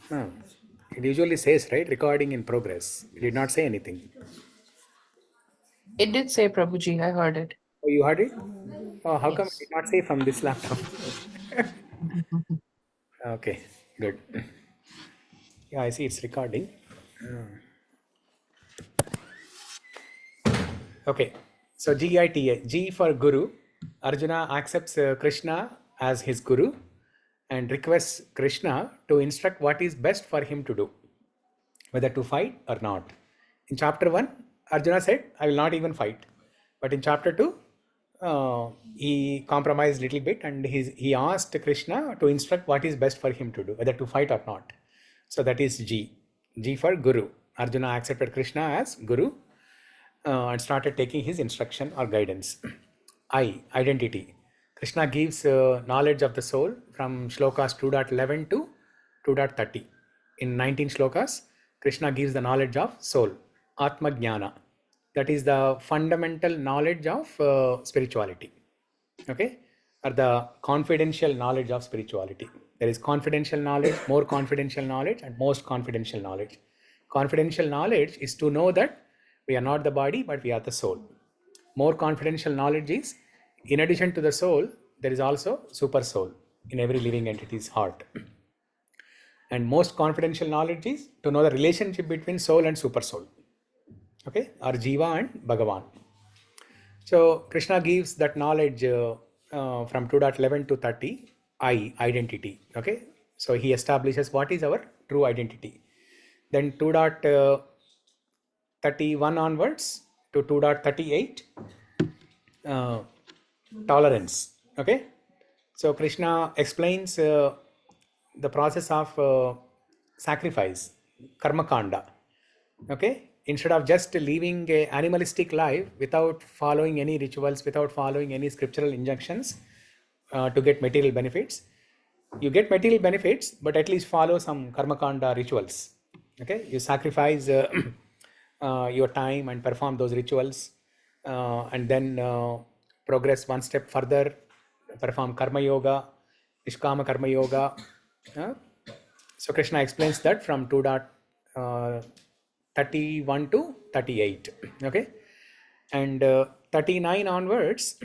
No. It usually says, right, recording in progress. It did not say anything. It did say, Prabhuji, I heard it. Oh, you heard it? Oh, how come it Yes. did not say from this laptop? Okay, good. Yeah, I see it's recording. Okay, so GITA, G for Guru. Arjuna accepts Krishna as his Guru and requests Krishna to instruct what is best for him to do, whether to fight or not. In chapter 1, Arjuna said, I will not even fight. But in chapter 2, he compromised a little bit and he asked Krishna to instruct what is best for him to do, whether to fight or not. So that is G. G for Guru. Arjuna accepted Krishna as Guru and started taking his instruction or guidance. I, identity. Krishna gives knowledge of the soul from shlokas 2.11 to 2.30. In 19 shlokas, Krishna gives the knowledge of soul, Atma Jnana. That is the fundamental knowledge of spirituality. Okay? Or the confidential knowledge of spirituality. There is confidential knowledge, more confidential knowledge, and most confidential knowledge. Confidential knowledge is to know that we are not the body, but we are the soul. More confidential knowledge is, in addition to the soul, there is also super soul in every living entity's heart. And most confidential knowledge is to know the relationship between soul and super soul. Okay, or Jiva and Bhagavan. So Krishna gives that knowledge from 2.11 to 30, I, identity. Okay, so he establishes what is our true identity. Then 2.31 onwards to 2.38, tolerance. Okay, so Krishna explains the process of sacrifice, karma kanda. Okay, instead of just living a animalistic life without following any rituals, without following any scriptural injunctions to get material benefits, you get material benefits, but at least follow some karma kanda rituals. Okay, you sacrifice your time and perform those rituals, and then progress one step further, perform karma yoga, nishkama karma yoga. So Krishna explains that from 2.31 to 38. Okay, and 39 onwards,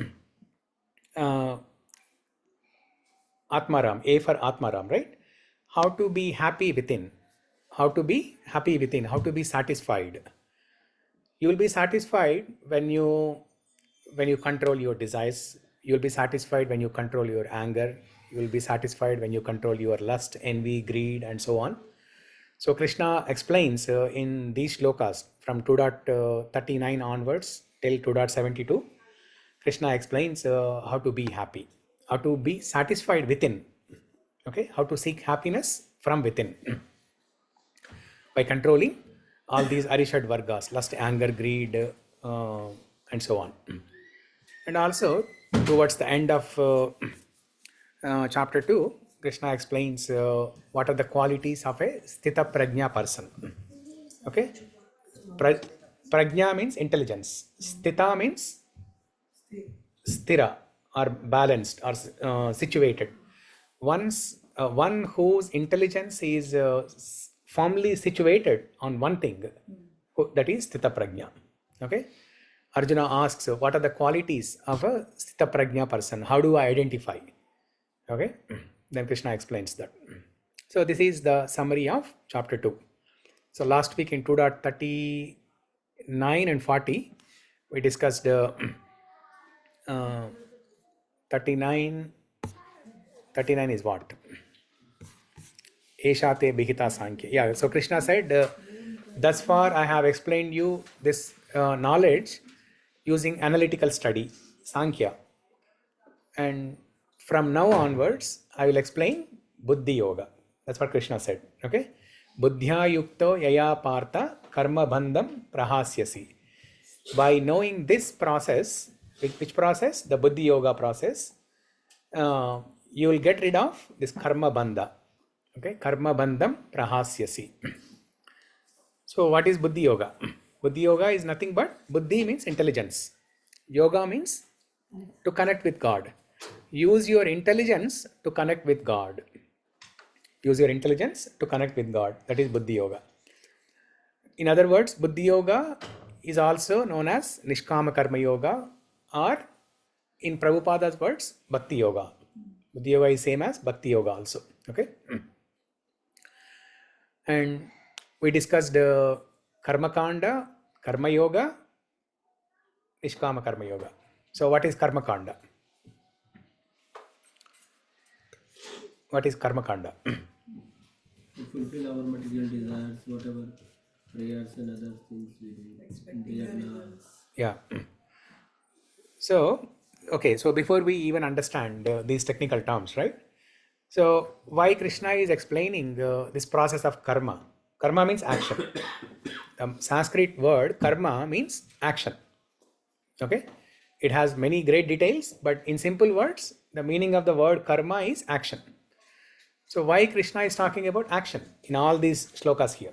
Atmaram, A for Atmaram, right? How to be happy within, how to be happy within, how to be satisfied. You will be satisfied when you control your desires. You will be satisfied when you control your anger. You will be satisfied when you control your lust, envy, greed, and so on. So Krishna explains in these shlokas from 2.39 onwards till 2.72, Krishna explains how to be happy, how to be satisfied within. Okay, how to seek happiness from within by controlling all these Arishad Vargas, lust, anger, greed, and so on. And also, towards the end of chapter 2, Krishna explains what are the qualities of a Sthita Prajna person. Okay? Prajna means intelligence. Sthita means sthira or balanced or situated. One whose intelligence is firmly situated on one thing, that is Sthita Prajna. Okay? Arjuna asks, what are the qualities of a Sthita Prajna person? How do I identify? Okay? Then Krishna explains that. So this is the summary of chapter 2. So last week in 2.39 and 40, we discussed 39 is what? Eshate Bhihita Sankhya. Yeah, so Krishna said, thus far I have explained you this knowledge using analytical study, Sankhya. And from now onwards, I will explain Buddhi Yoga. That's what Krishna said. Okay? Buddhya yukto yaya partha karma bandham prahasyasi. By knowing this process, which process? The Buddhi Yoga process, you will get rid of this karma bandha. Okay? Karma bandham prahasyasi. So what is Buddhi Yoga? Buddhi Yoga is nothing but, Buddhi means intelligence. Yoga means to connect with God. Use your intelligence to connect with God. Use your intelligence to connect with God. That is Buddhi Yoga. In other words, Buddhi Yoga is also known as Nishkama Karma Yoga, or in Prabhupada's words, Bhakti Yoga. Buddhi Yoga is same as Bhakti Yoga also. Okay. And we discussed Karma Kanda, Karma Yoga, Nishkama Karma Yoga. So what is Karma Kanda? What is Karma Kanda? To fulfill our material desires, whatever prayers and other things we do. Yeah. So, okay, so before we even understand these technical terms, right? So, why Krishna is explaining this process of karma? Karma means action. The Sanskrit word karma means action. Okay? It has many great details, but in simple words, the meaning of the word karma is action. So, why Krishna is talking about action in all these shlokas here?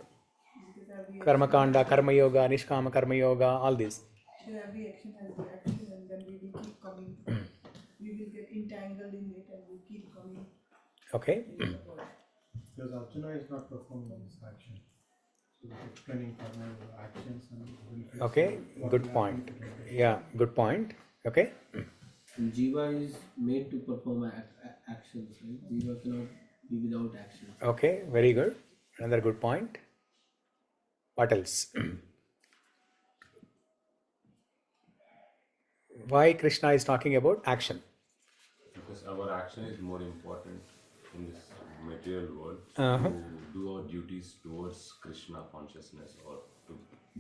Karma Kanda, Karma Yoga, Nishkama Karma Yoga, all these. So every action has reaction, and then we will keep coming. We will get entangled in it, and we keep coming. Okay. Because Arjuna is not performing this action. So explaining karma actions and benefits. Okay, good point. Yeah, good point. Okay. And Jiva is made to perform actions, right? Jiva cannot be without actions. Okay, very good. Another good point. What else? Why Krishna is talking about action? Because our action is more important in this material world Uh-huh. to do our duties towards Krishna consciousness or to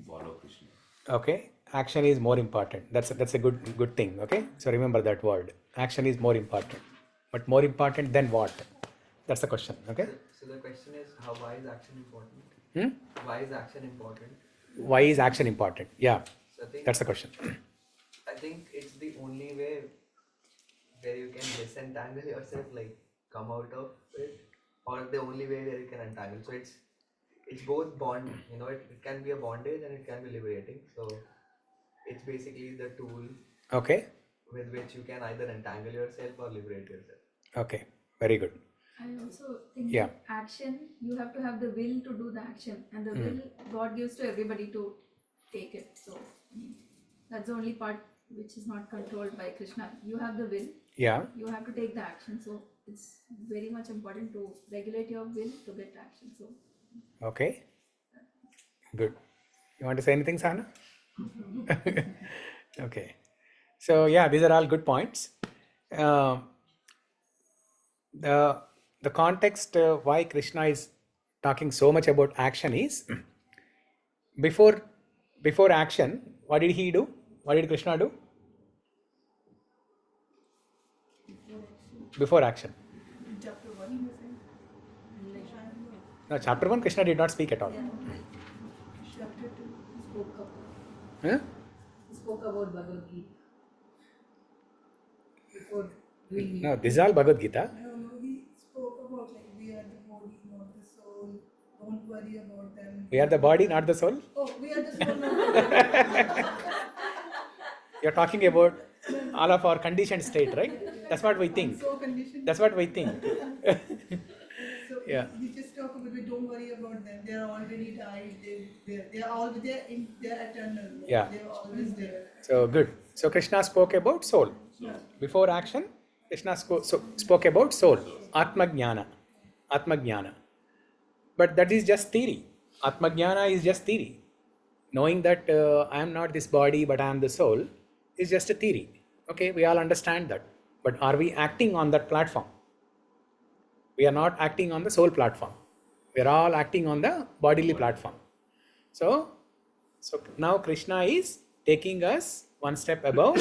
follow Krishna. Okay, action is more important. That's a good thing. Okay, so remember that word. Action is more important, but more important than what? That's the question. Okay. So the question is, why is action important? Hmm? Why is action important? Why is action important? Yeah, So I think that's the question. it's the only way where you can disentangle yourself, like come out of it, or the only way where you can untangle. So it's both bond. It can be a bondage and it can be liberating. So it's basically the tool Okay. with which you can either entangle yourself or liberate yourself. Okay. Very good. I also think Yeah. that action, you have to have the will to do the action, and the will God gives to everybody to take it. So that's the only part which is not controlled by Krishna. You have the will, Yeah. you have to take the action. So it's very much important to regulate your will to get action. So Okay. Good. You want to say anything, Sana? Okay. So yeah, these are all good points. The context why Krishna is talking so much about action is before action, what did he do? What did Krishna do? Before action. Chapter 1, you say? No, chapter 1, Krishna did not speak at all. Chapter 2. Huh? Spoke about Bhagavad Gita. Before doing No, this is all Bhagavad Gita. He spoke about like we are the body, not the soul. Don't worry about them. We are the body, not the soul. Oh, we are the soul, not the body. You're talking about all of our conditioned state, right? That's what we think. So conditioned. That's what we think. So Yeah. we just talk about we don't worry about them. They are already died. They are all there. They're eternal. Yeah. They are always there. So good. So Krishna spoke about soul. Before action, Krishna spoke about soul. Atma Jnana. Atma Jnana. But that is just theory. Atma Jnana is just theory. Knowing that I am not this body but I am the soul is just a theory. Okay, we all understand that. But are we acting on that platform? We are not acting on the soul platform. We are all acting on the bodily platform. So now Krishna is taking us one step above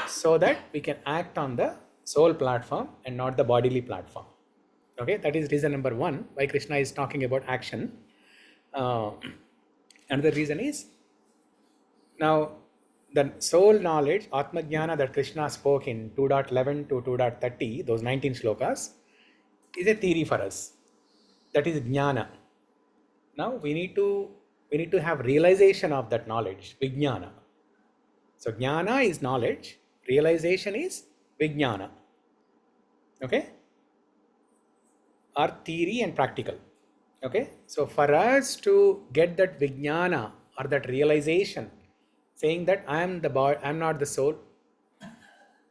so that we can act on the soul platform and not the bodily platform. Okay, that is reason number 1 why Krishna is talking about action. Another reason is, now the soul knowledge, Atma Jnana, that Krishna spoke in 2.11 to 2.30, those 19 shlokas, is a theory for us. That is Jnana. Now we need to have realization of that knowledge, Vijnana. So Jnana is knowledge, Realization is Vijnana. Okay? Or theory and practical. Okay? So for us to get that Vijnana or that realization, saying that I am the body, I am not the soul,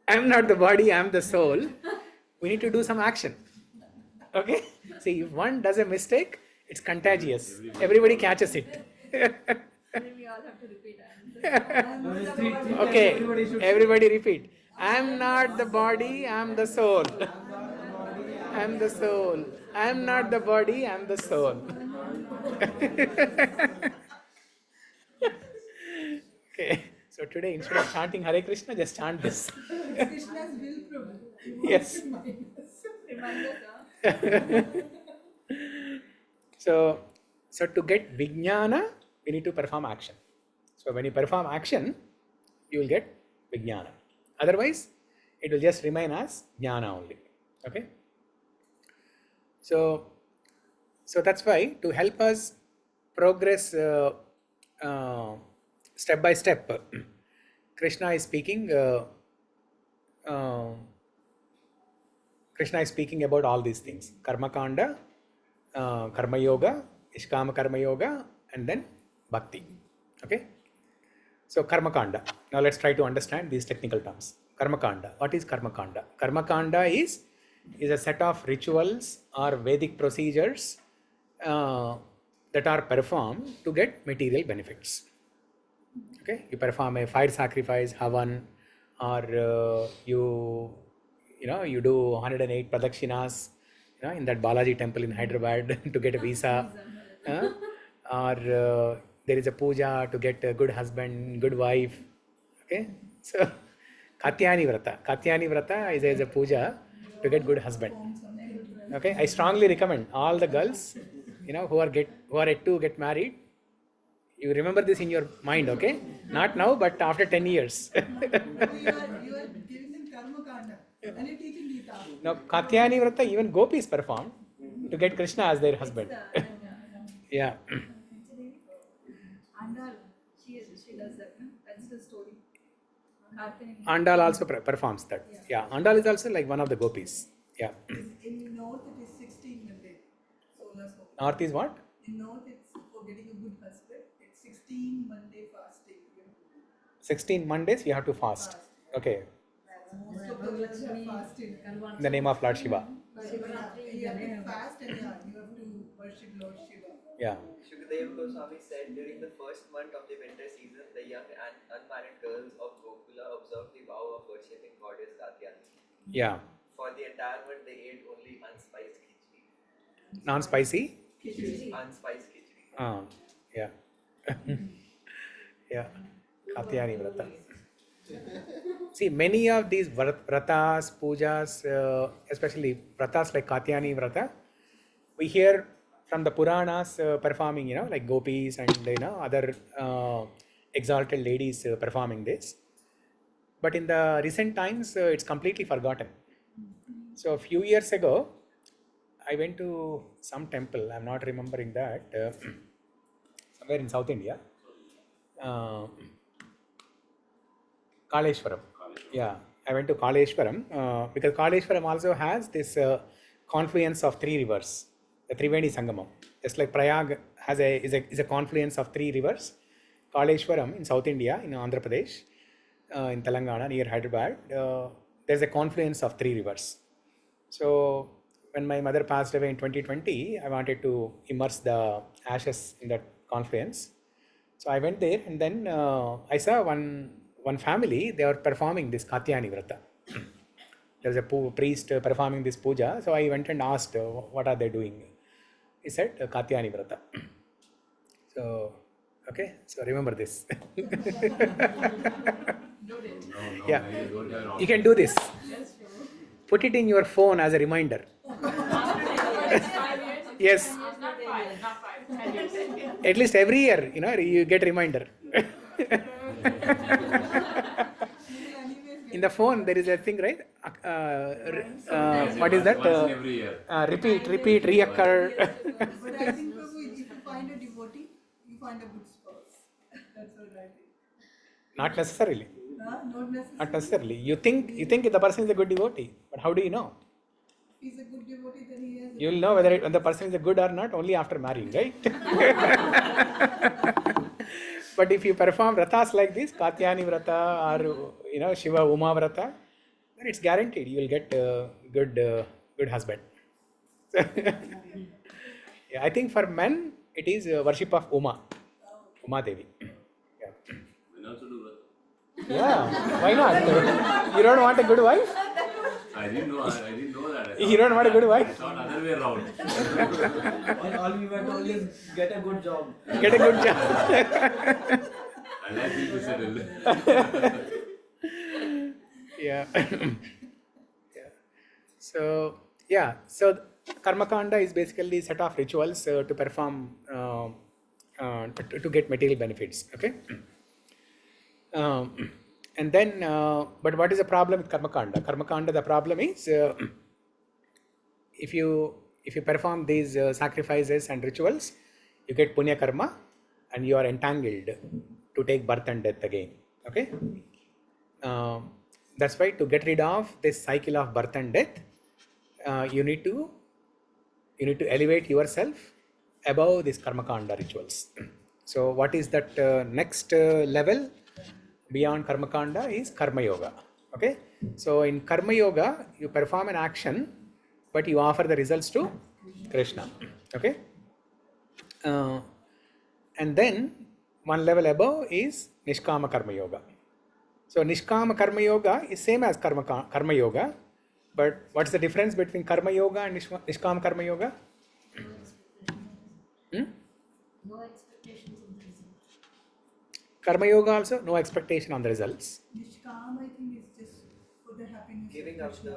I am not the body, I am the soul, we need to do some action. Okay? See, if one does a mistake, it's contagious. Everybody catches it. Then we all have to repeat. Okay, everybody repeat. I am not the body, I am the soul. I am the soul. I am not the body, I am the soul. Okay, so today instead of chanting Hare Krishna, just chant this. Krishna's will, Prabhu. He wants Yes. to remind us. Remind us, So to get Vijnana, we need to perform action. So when you perform action, you will get Vijnana. Otherwise, it will just remain as Jnana only. Okay? So that's why to help us progress step by step, Krishna is speaking. Krishna is speaking about all these things: Karma Kanda, Karma Yoga, Ishkama Karma Yoga, and then Bhakti. Okay. So Karma Kanda. Now let's try to understand these technical terms. Karma Kanda. What is Karma Kanda? Karma Kanda is a set of rituals or Vedic procedures that are performed to get material benefits. Okay, you perform a fire sacrifice, havan, or you do 108 pradakshinas, in that Balaji temple in Hyderabad to get a visa, or there is a puja to get a good husband, good wife. Okay, so Katyani Vrata is a puja to get good husband. Okay, I strongly recommend all the girls, who are yet to get married. You remember this in your mind, okay? Not now, but after 10 years. You are giving them karma kanda and you're teaching Gita. Now, Katyani Vrata, even gopis perform to get Krishna as their husband. Yeah. Andal, she does that. No? That's the story. Andal also performs that. Yeah, Andal is also like one of the gopis. Yeah. In North, it is 16 Monday. Solar soul. North is what? In North, it's for getting a good husband. It's 16 Monday fasting. 16 Mondays we have to fast. Okay. Most of the girls are fasting. In the name of Lord Shiva. You have to fast and you have to worship Lord Shiva. Yeah. Shukadeva Goswami said during the first month of the winter season, the young and unmarried girls of Gokula observed the vow of worshipping goddess Katyani. Yeah. For the entire month, they ate only unspiced khichdi. Non-spicy? Unspiced khichdi. Yeah. Yeah. Katyani Vrata. See, many of these vratas, pujas, especially vratas like Katyani Vrata, we hear from the Puranas performing, like gopis and other exalted ladies performing this. But in the recent times, it's completely forgotten. So a few years ago, I went to some temple. I'm not remembering that. Somewhere in South India. Kaleshwaram. Yeah, I went to Kaleshwaram because Kaleshwaram also has this confluence of three rivers, the Triveni Sangamam. Just like Prayag is a confluence of three rivers. Kaleshwaram in South India, in Andhra Pradesh, in Telangana near Hyderabad, there's a confluence of three rivers. So when my mother passed away in 2020, I wanted to immerse the ashes in that confluence. So I went there, and then I saw one family. They were performing this Katyani Vrata. There was a priest performing this puja. So I went and asked, what are they doing? He said, Katyani Vrata. So, okay, so remember this. Yeah, you can do this. Put it in your phone as a reminder. Yes. Not 5, 10 years. At least every year, you get a reminder. In the phone, there is a thing, right? What is that? Once in every year. Repeat, reoccur. But I think, Prabhu, if you find a devotee, you find a good spouse. That's what I think. Not necessarily. Not necessarily. Not necessarily. You think the person is a good devotee, but how do you know? If he's a good devotee, then he has. You will know whether the person is a good or not only after marrying, right? But if you perform vratas like this, Katyani vrata or Shiva Uma vrata, then it's guaranteed you will get a good husband. Yeah, I think for men it is worship of Uma Devi. Yeah. Men also do that. Yeah, why not? You don't want a good wife? I didn't know that. You don't want a good I wife? thought other way around. All we were told is get a good job. Get a good job. I like people settle. Yeah. Yeah. So Karmakanda is basically a set of rituals to perform to get material benefits. Okay. And then, but what is the problem with Karmakanda? Karmakanda, the problem is if you perform these sacrifices and rituals, you get punya karma, and you are entangled to take birth and death again. Okay. That's why to get rid of this cycle of birth and death, you need to elevate yourself above these Karmakanda rituals. So what is that next level beyond Karmakanda is Karma Yoga. Okay. So in Karma Yoga, you perform an action, but you offer the results to Krishna. Okay. And then one level above is Nishkama Karma Yoga. So Nishkama Karma Yoga is same as Karma Yoga, but what's the difference between Karma Yoga and Nishkama Karma Yoga? No expectations of the result. Karma Yoga also no expectation on the results. Nishkam, I think, is just for the happiness. Giving of up Krishna. the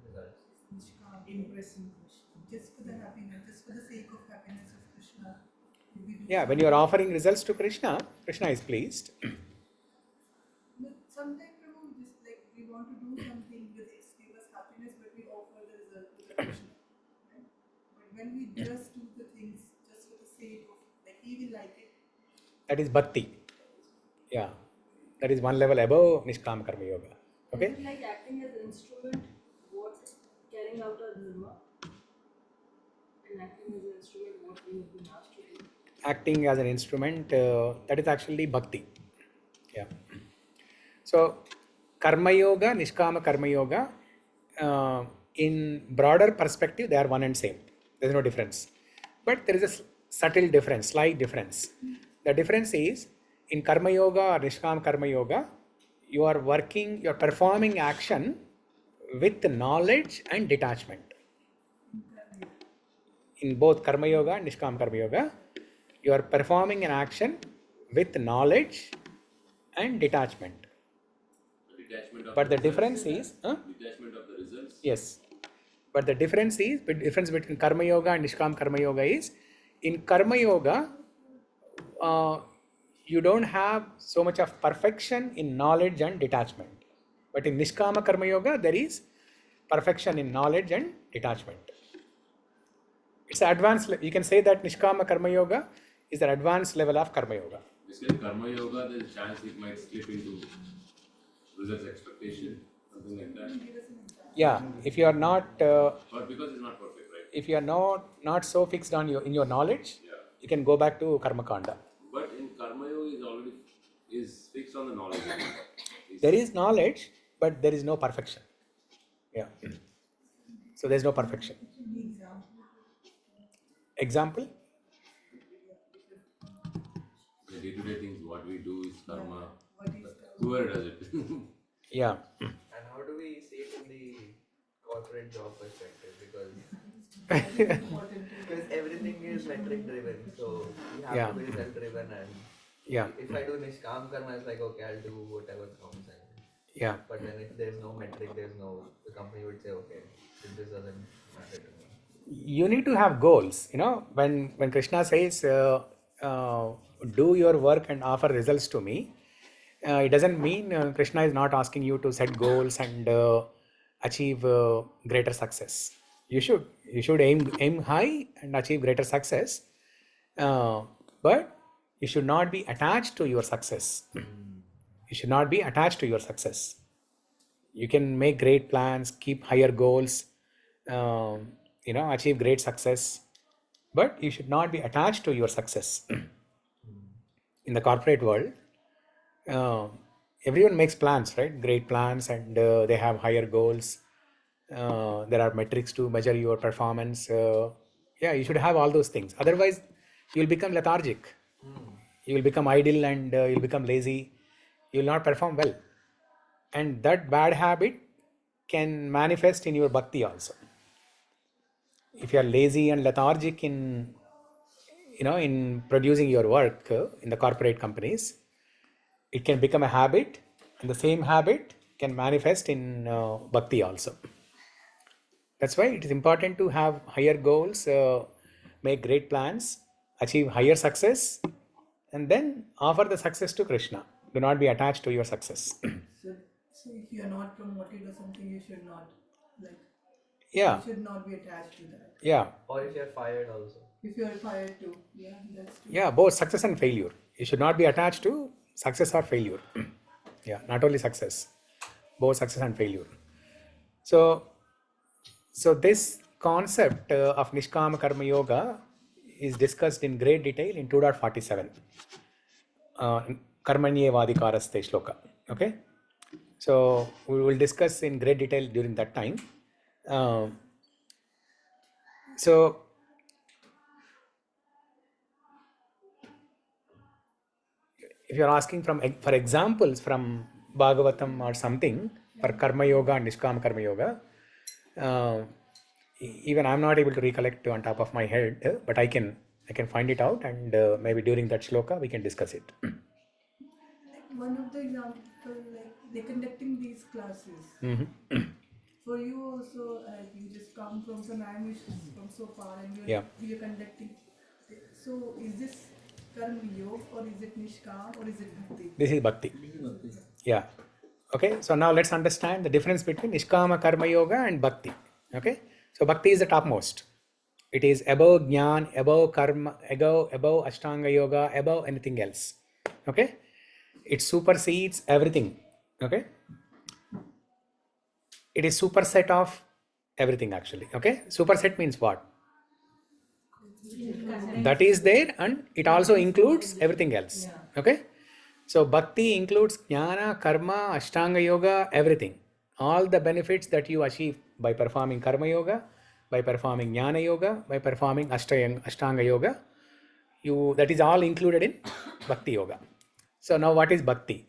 results. Nishkam, impressing Krishna. Just for the happiness, just for the sake of happiness of Krishna. We do Yeah, when you are offering results to Krishna, Krishna is pleased. But sometimes, Prabhu, just like we want to do something with it give us happiness, but we offer the result to the Krishna. Right? But when we just do the things just for the sake of, like, he will like it. That is Bhakti. Yeah, that is one level above Nishkama Karma Yoga. Okay. Is it like acting as an instrument, what carrying out a dharma, and acting as an instrument, what we have been asked to do? Acting as an instrument, that is actually Bhakti. Yeah. So Karma Yoga, Nishkama Karma Yoga, in broader perspective, they are one and same. There is no difference. But there is a subtle difference, slight difference. The difference is in Karma Yoga or Nishkama Karma Yoga, you are performing action with knowledge and detachment. In both Karma Yoga and Nishkama Karma Yoga, you are performing an action with knowledge and detachment. But the difference is, Detachment of the results. yes. But the difference between Karma Yoga and Nishkama Karma Yoga is, in Karma Yoga, you don't have so much of perfection in knowledge and detachment. But in Nishkama Karma Yoga, there is perfection in knowledge and detachment. It's an advanced, you can say that Nishkama Karma Yoga is an advanced level of Karma Yoga. Basically, Karma Yoga, there's a chance it might slip into results expectation, something like that. Yeah, if you are not, But because it's not perfect, right? if you are not so fixed on in your knowledge, Yeah. you can go back to Karma Kanda. But in Karma Yoga is fixed on the knowledge. There is knowledge, but there is no perfection. Yeah. So there is no perfection. Example? The day-to-day things, what we do is karma. Whoever does it. Yeah. And how do we see it in the corporate job perspective? Because everything is metric driven, so you have Yeah. to be result driven. And Yeah. if I do Nishkam Karma, it's like, okay, I'll do whatever comes. Yeah. But then if there's no metric, the company would say, okay, this doesn't matter to me. You need to have goals. When Krishna says, do your work and offer results to me, it doesn't mean Krishna is not asking you to set goals and achieve greater success. You should aim high and achieve greater success, but you should not be attached to your success. You should not be attached to your success. You can make great plans, keep higher goals, achieve great success, but you should not be attached to your success. In the corporate world, uh, everyone makes plans, right? Great plans, and they have higher goals. There are metrics to measure your performance. You should have all those things. Otherwise, you will become lethargic. You will become idle, and you'll become lazy. You will not perform well. And that bad habit can manifest in your bhakti also. If you are lazy and lethargic in producing your work in the corporate companies, it can become a habit, and the same habit can manifest in bhakti also. That's why it is important to have higher goals, make great plans, achieve higher success, and then offer the success to Krishna. Do not be attached to your success. So if you are not promoted or something, you should not like. Yeah. You should not be attached to that. Yeah. Or if you're fired also. If you are fired too, yeah, that's true. Yeah, both success and failure. You should not be attached to success or failure. Yeah, not only success, both success and failure. So this concept of Nishkama Karma Yoga is discussed in great detail in 2.47. Karmanye Vadikaraste Sloka. Okay? So we will discuss in great detail during that time. So if you are asking for examples from Bhagavatam or something for Karma Yoga and Nishkama Karma Yoga, even I'm not able to recollect on top of my head, but I can find it out, and maybe during that shloka we can discuss it. Like one of the examples, like they're conducting these classes. Mm-hmm. For you also, you just come from some language from so far, and you're conducting. So is this Karma Yoga, or is it Nishkam, or is it Bhakti? This is Bhakti. Yeah. Okay. So now let's understand the difference between Nishkama Karma Yoga and Bhakti. Okay. So Bhakti is the topmost. It is above Jnana, above Karma, above Ashtanga Yoga, above anything else. Okay. It supersedes everything. Okay. It is superset of everything actually. Okay. Superset means what? That is there, and it also includes everything else. Okay. So Bhakti includes Jnana, Karma, Ashtanga Yoga, everything. All the benefits that you achieve by performing Karma Yoga, by performing Jnana Yoga, by performing Ashtanga Yoga, that is all included in Bhakti Yoga. So now what is Bhakti?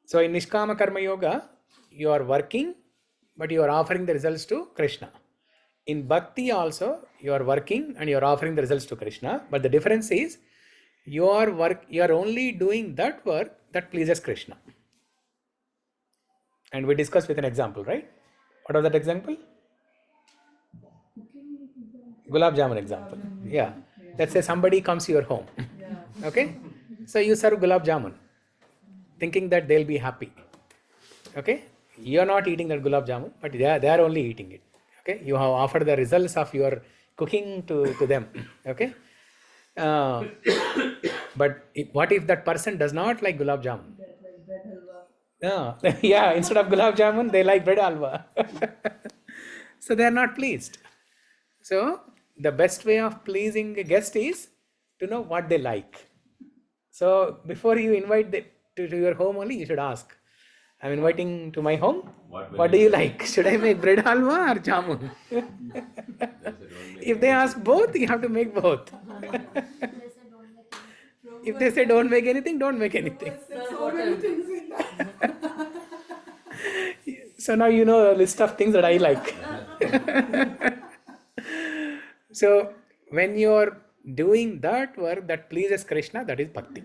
So in Nishkama Karma Yoga, you are working, but you are offering the results to Krishna. In Bhakti also, you are working and you are offering the results to Krishna, but the difference is you are only doing that work that pleases Krishna. And we discussed with an example, right? What was that example? Gulab Jamun example. Yeah. Let's say somebody comes to your home. Okay? So you serve Gulab Jamun, thinking that they'll be happy. Okay? You are not eating that Gulab Jamun, but they are only eating it. Okay? You have offered the results of your cooking to them. Okay? But what if that person does not like Gulab Jamun? Yeah, instead of Gulab Jamun, they like bread halwa. So they are not pleased. So the best way of pleasing a guest is to know what they like. So before you invite them to your home only, you should ask, I'm inviting to my home. What do you like? Should I make bread halwa or jamun? If they ask both, you have to make both. If they say don't make anything, don't make anything. So many things in that. So now you know a list of things that I like. So when you are doing that work that pleases Krishna, that is Bhakti.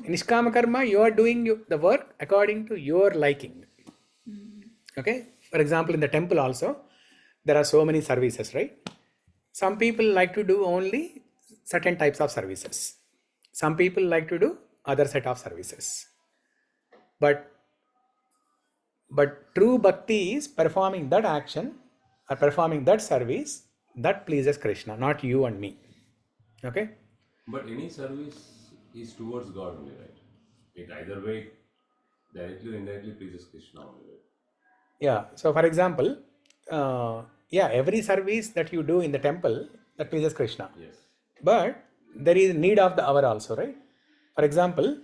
In Nishkama Karma, you are doing the work according to your liking. Okay? For example, in the temple also, there are so many services, right? Some people like to do only certain types of services. Some people like to do other set of services. But true Bhakti is performing that action or performing that service that pleases Krishna, not you and me. Okay? But any service is towards God only, right? It either way, directly or indirectly pleases Krishna only, right? Yeah. So for example, every service that you do in the temple, that pleases Krishna. Yes. But there is need of the hour also, right? For example,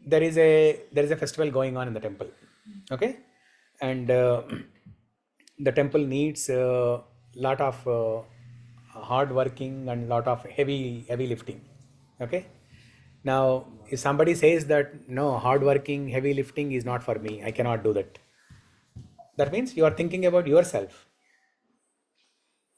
there is a festival going on in the temple, okay, and the temple needs a lot of hard working and lot of heavy lifting, okay. Now, if somebody says that no, hard working, heavy lifting is not for me, I cannot do that. That means you are thinking about yourself.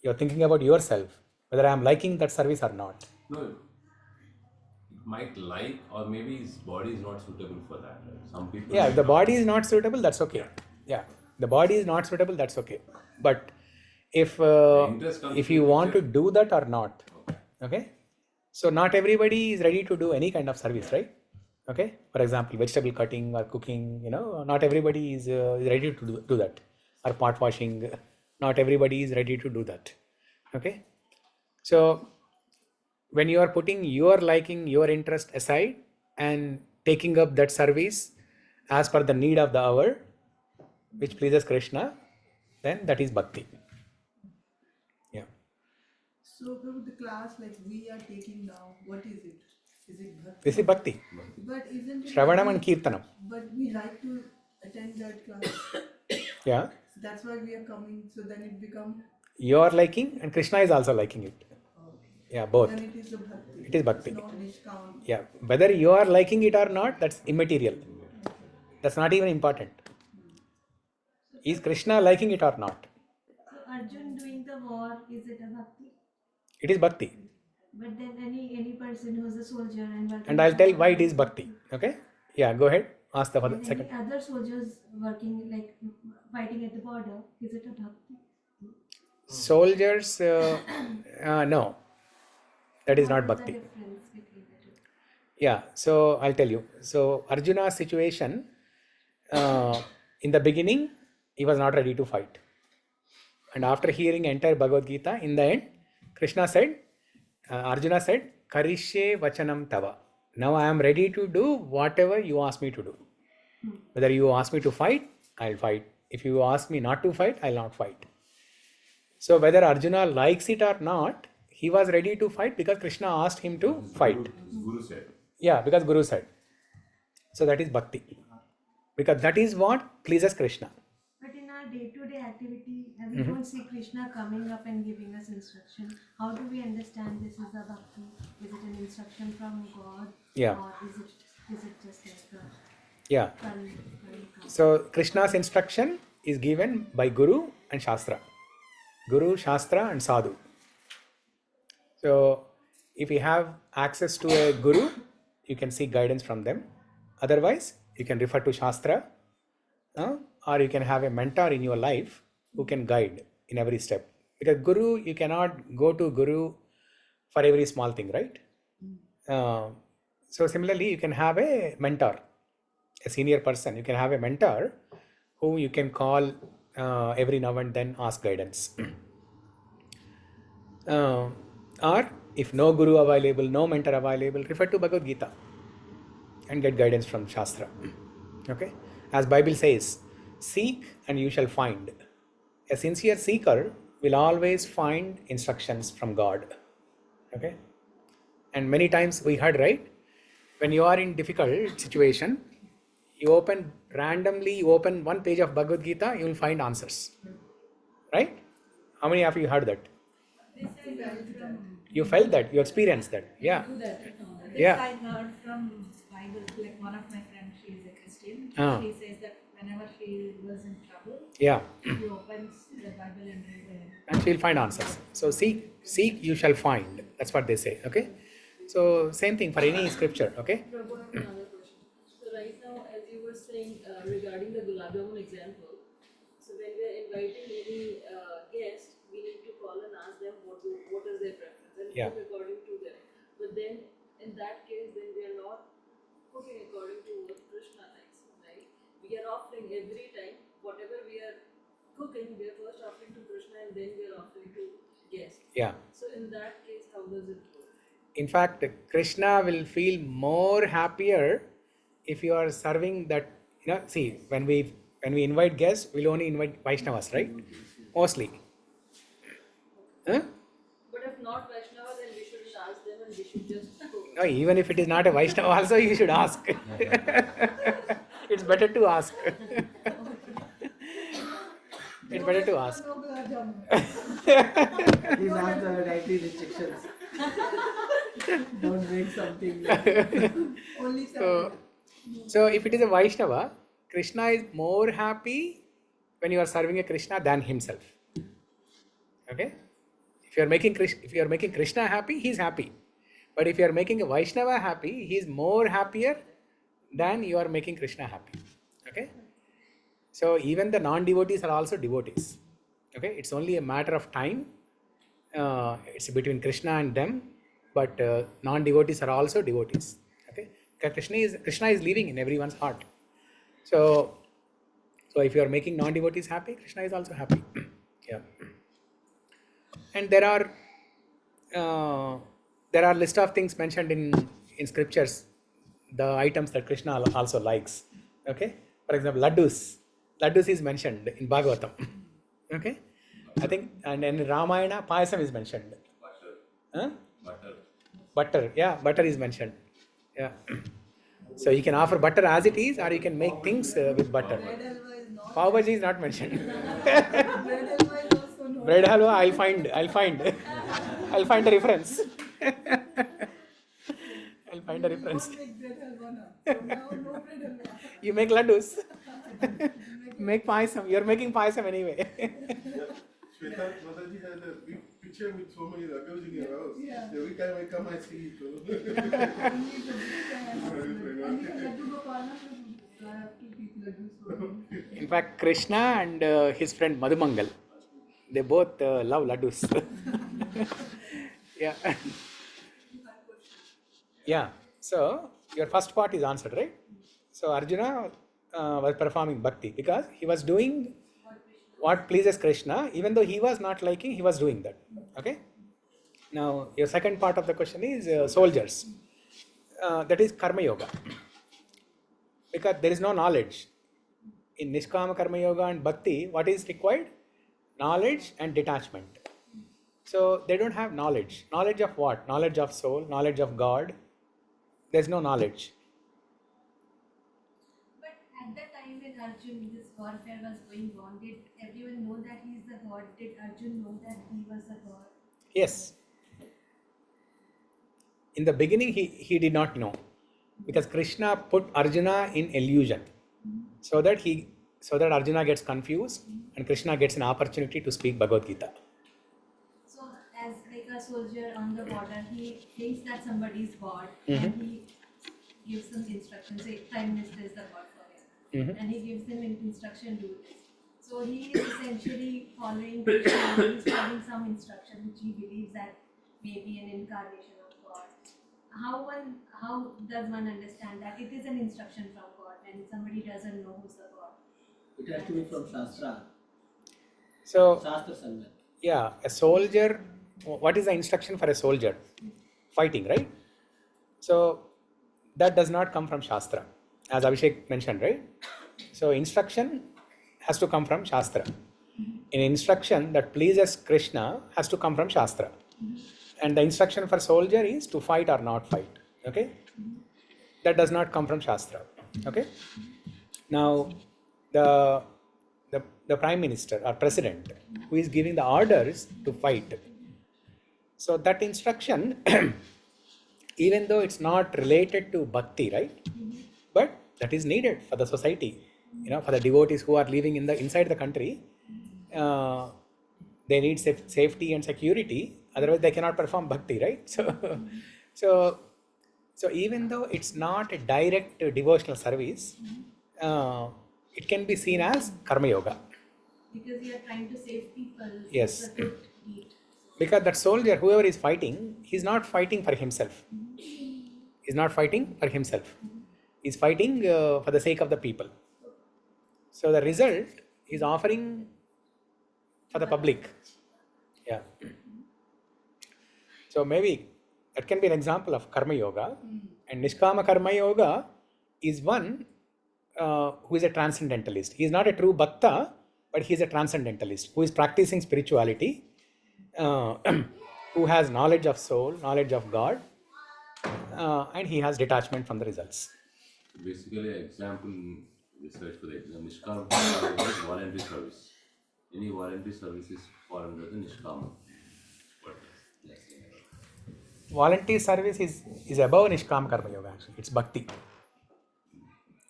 You are thinking about yourself, whether I am liking that service or not. No, it might like, or maybe his body is not suitable for that, right? Some people. Yeah, if the body is not suitable, that's okay. Yeah, the body is not suitable, that's okay. But if interest comes if into you the want to picture. do that or not, Okay. okay. So not everybody is ready to do any kind of service, right? Okay. For example, vegetable cutting or cooking, not everybody is ready to do that. Or pot washing, not everybody is ready to do that. Okay. So when you are putting your liking, your interest aside and taking up that service as per the need of the hour, which pleases Krishna, then that is bhakti. Yeah. So, Prabhu, the class like we are taking now, what is it? Is it bhakti? This is bhakti. But isn't it? Shravanam like and Kirtanam. But we like to attend that class. Yeah. So that's why we are coming. So then it becomes. You are liking and Krishna is also liking it. Yeah, both. Then it is the bhakti. It is bhakti. It's not discount. Yeah. Whether you are liking it or not, that's immaterial. That's not even important. Is Krishna liking it or not? So Arjun doing the war, is it a bhakti? It is bhakti. But then any person who's a soldier and working. And I'll tell why it is bhakti. Okay? Yeah, go ahead. Ask the And second. any other soldiers working like fighting at the border, is it a bhakti? Soldiers, no. That is not What bhakti. the difference between the two? Yeah, so I'll tell you. So Arjuna's situation, in the beginning, he was not ready to fight. And after hearing entire Bhagavad Gita, in the end, Arjuna said, Karishye vachanam tava. Now I am ready to do whatever you ask me to do. Whether you ask me to fight, I'll fight. If you ask me not to fight, I'll not fight. So whether Arjuna likes it or not, he was ready to fight because Krishna asked him to fight. Guru said. Yeah, because Guru said. So that is bhakti. Because that is what pleases Krishna. But in our day-to-day activity, we don't see Krishna coming up and giving us instruction. How do we understand this is a bhakti? Is it an instruction from God? Yeah. Or is it just like a Yeah. So Krishna's instruction is given by Guru and Shastra. Guru, Shastra and Sadhu. So if you have access to a Guru, you can seek guidance from them. Otherwise, you can refer to Shastra, or you can have a mentor in your life who can guide in every step. Because Guru, you cannot go to Guru for every small thing, right? So similarly, you can have a mentor, a senior person. You can have a mentor who you can call every now and then, ask guidance. Or if no Guru available, no mentor available, refer to Bhagavad Gita and get guidance from Shastra. Okay? As Bible says, seek and you shall find. A sincere seeker will always find instructions from God. Okay? And many times we heard, right? When you are in difficult situation, you open one page of Bhagavad Gita, you will find answers. Right? How many of you heard that? You felt that, you experienced that. Yeah. Yeah. I heard from Bible, like one of my friends, she is a Christian. She says that whenever she was in trouble, Yeah. she opens the Bible and reads it. And she will find answers. So seek, you shall find. That's what they say. Okay. So same thing for any scripture. Okay. Prabhu, I have another question. So right now, as you were saying regarding the Gulab Jamun example, so when we are inviting any guest, we need to call and ask them what is their preference and Yeah. cook according to them. But then in that case, then we are not cooking according to what Krishna likes, right? We are offering every time whatever we are cooking, we are first offering to Krishna and then we are offering to guests. Yeah. So in that case, how does it work? In fact, Krishna will feel more happier if you are serving that. See, when we invite guests, we'll only invite Vaishnavas, right? Mostly. Huh? But if not Vaishnava, then we shouldn't ask them and we should just go. No, even if it is not a Vaishnava, also you should ask. It's better to ask. It's better to ask. These are the dietary restrictions. Don't make something Only So if it is a Vaishnava, Krishna is more happy when you are serving a Krishna than himself. Okay? If you are making Krishna happy, he is happy. But if you are making a Vaishnava happy, he is more happier than you are making Krishna happy. Okay? So even the non-devotees are also devotees. Okay? It's only a matter of time. It's between Krishna and them, but non-devotees are also devotees. Okay? Krishna is living in everyone's heart. So if you are making non-devotees happy, Krishna is also happy. Yeah. And there are list of things mentioned in scriptures, the items that Krishna also likes. Okay, for example, laddus is mentioned in Bhagavatam. Okay, I think, and in Ramayana, payasam is mentioned. Butter. Huh? Butter. Yeah, butter is mentioned. Yeah. So you can offer butter as it is, or you can make things with butter. Pav Bhaji is not mentioned. Bread halwa, I'll find a reference. I'll find a reference. You make laddus. Make payasam. You're making payasam anyway. Shweta Mataji has a big picture with so many laddus in her house. Yeah. Every time I come, I see it. In fact, Krishna and his friend Madhumangal, they both love laddus. Yeah. Yeah. So your first part is answered, right? So Arjuna was performing bhakti because he was doing what pleases Krishna, even though he was not liking, he was doing that. Okay. Now your second part of the question is soldiers. That is karma yoga. Because there is no knowledge. In Nishkama Karma Yoga and Bhakti, what is required? Knowledge and detachment. So they don't have knowledge. Knowledge of what? Knowledge of soul, knowledge of God. There's no knowledge. But at the time when Arjun, this warfare was going on, did everyone know that he is the god? Did Arjun know that he was the god? Yes. In the beginning, he did not know. Because Krishna put Arjuna in illusion. So that Arjuna gets confused and Krishna gets an opportunity to speak Bhagavad Gita. So as like a soldier on the border, he thinks that somebody is God Mm-hmm. and he gives some instructions. Say Prime Minister is the God for him. Mm-hmm. And he gives them an instruction, do this. So he is essentially following Krishna, he is following some instruction which he believes that may be an incarnation of God. How does one understand that it is an instruction from God when somebody doesn't know who's the God? It has to be from Shastra. So, Shastra Sangha. yeah, a soldier, what is the instruction for a soldier? Fighting, right? So, that does not come from Shastra, as Abhishek mentioned, right? So, instruction has to come from Shastra. An instruction that pleases Krishna has to come from Shastra. And the instruction for soldier is to fight or not fight. Okay? That does not come from Shastra. Okay? Now, the Prime Minister or President who is giving the orders to fight. So that instruction, even though it's not related to Bhakti, right? But that is needed for the society. For the devotees who are living inside the country, they need safety and security. Otherwise, they cannot perform bhakti, right? So even though it's not a direct devotional service, it can be seen as karma yoga. Because you are trying to save people. Yes. It's a good deed. Because that soldier, whoever is fighting, he's not fighting for himself. He's not fighting for himself. He's fighting for the sake of the people. So the result is offering for the public. Yeah. So maybe That can be an example of Karma Yoga. And Nishkama Karma Yoga is one who is a transcendentalist. He is not a true Bhakta, but he is a transcendentalist who is practicing spirituality, who has knowledge of soul, knowledge of God, and he has detachment from the results. Basically, an example research for the exam. Nishkama Karma is voluntary service. Any voluntary service is fall under the Nishkama. Voluntary service is above Nishkama Karma Yoga actually. It's Bhakti.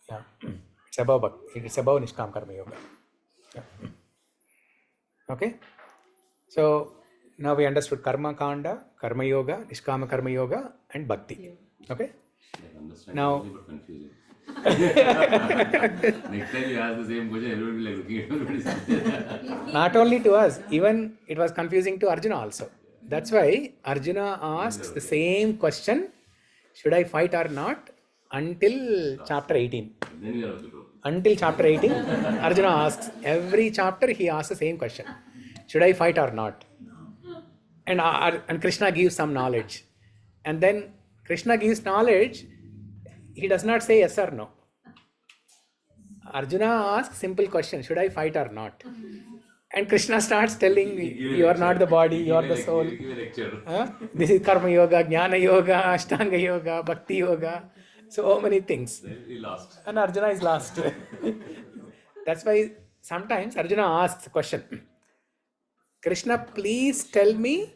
Yeah. It's above Bhakti. It's above Nishkama Karma Yoga. Yeah. Okay. So now we understood Karma Kanda, Karma Yoga, Nishkama Karma Yoga, and Bhakti. Okay. Now. Confusing. Next time you ask the same question, everyone will be like looking at everybody. Not only to us, even it was confusing to Arjuna also. That's why Arjuna asks the same question, should I fight or not, until chapter 18. Then you are okay, bro. Until chapter 18, Arjuna asks, every chapter he asks the same question, should I fight or not? And Krishna gives some knowledge. And then Krishna gives knowledge, he does not say yes or no. Arjuna asks simple question, should I fight or not? And Krishna starts telling, you are not the body, you are the soul. This is Karma Yoga, Jnana Yoga, Ashtanga Yoga, Bhakti Yoga. So many things. He lost. And Arjuna is lost. That's why sometimes Arjuna asks a question. Krishna, please tell me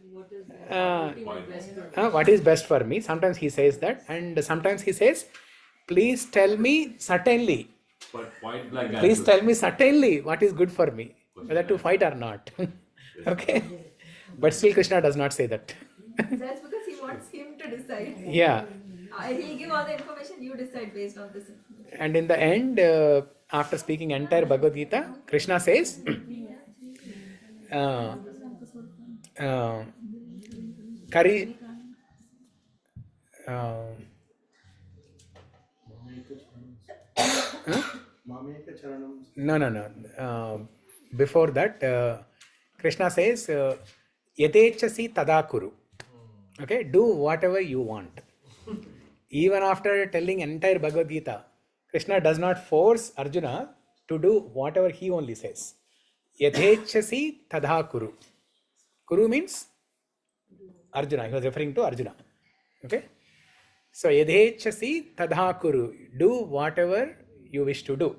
what is best for me. Sometimes he says that. And sometimes he says, please tell me certainly. But point blank Please answer. tell me certainly what is good for me, whether to fight or not. Okay? But still Krishna does not say that. That's because he wants him to decide. Yeah. He'll give all the information, you decide based on this information. And in the end, after speaking entire Bhagavad Gita, Krishna says, Kari. No. Before that, Krishna says, Yatechasi tadakuru. Okay, do whatever you want. Even after telling entire Bhagavad Gita, Krishna does not force Arjuna to do whatever he only says. Yatechasi tadakuru. Kuru means Arjuna. He was referring to Arjuna. Okay. So, yadhechasi tadhakuru. Do whatever you wish to do.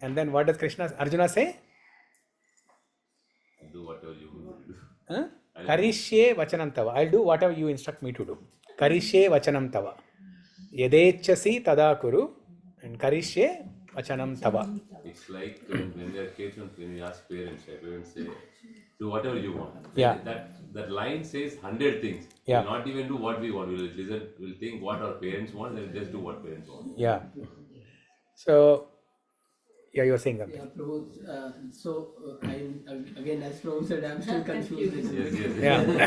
And then what does Arjuna say? Do whatever you want to do. Karishye vachanam tava. I'll do whatever you instruct me to do. Karishye vachanam tava. Yadhechasi tadhakuru. And karishye vachanam tava. It's like when they are kids, when you ask parents, parents say, do whatever you want. Yeah. That line says 100 things. Yeah. We'll not even do what we want. We'll listen, we'll think what our parents want, and just do what parents want. Yeah. So, yeah, you were saying something. Yeah, Prabhu, again, as Prabhu said, I'm still confused. Yes. Yeah.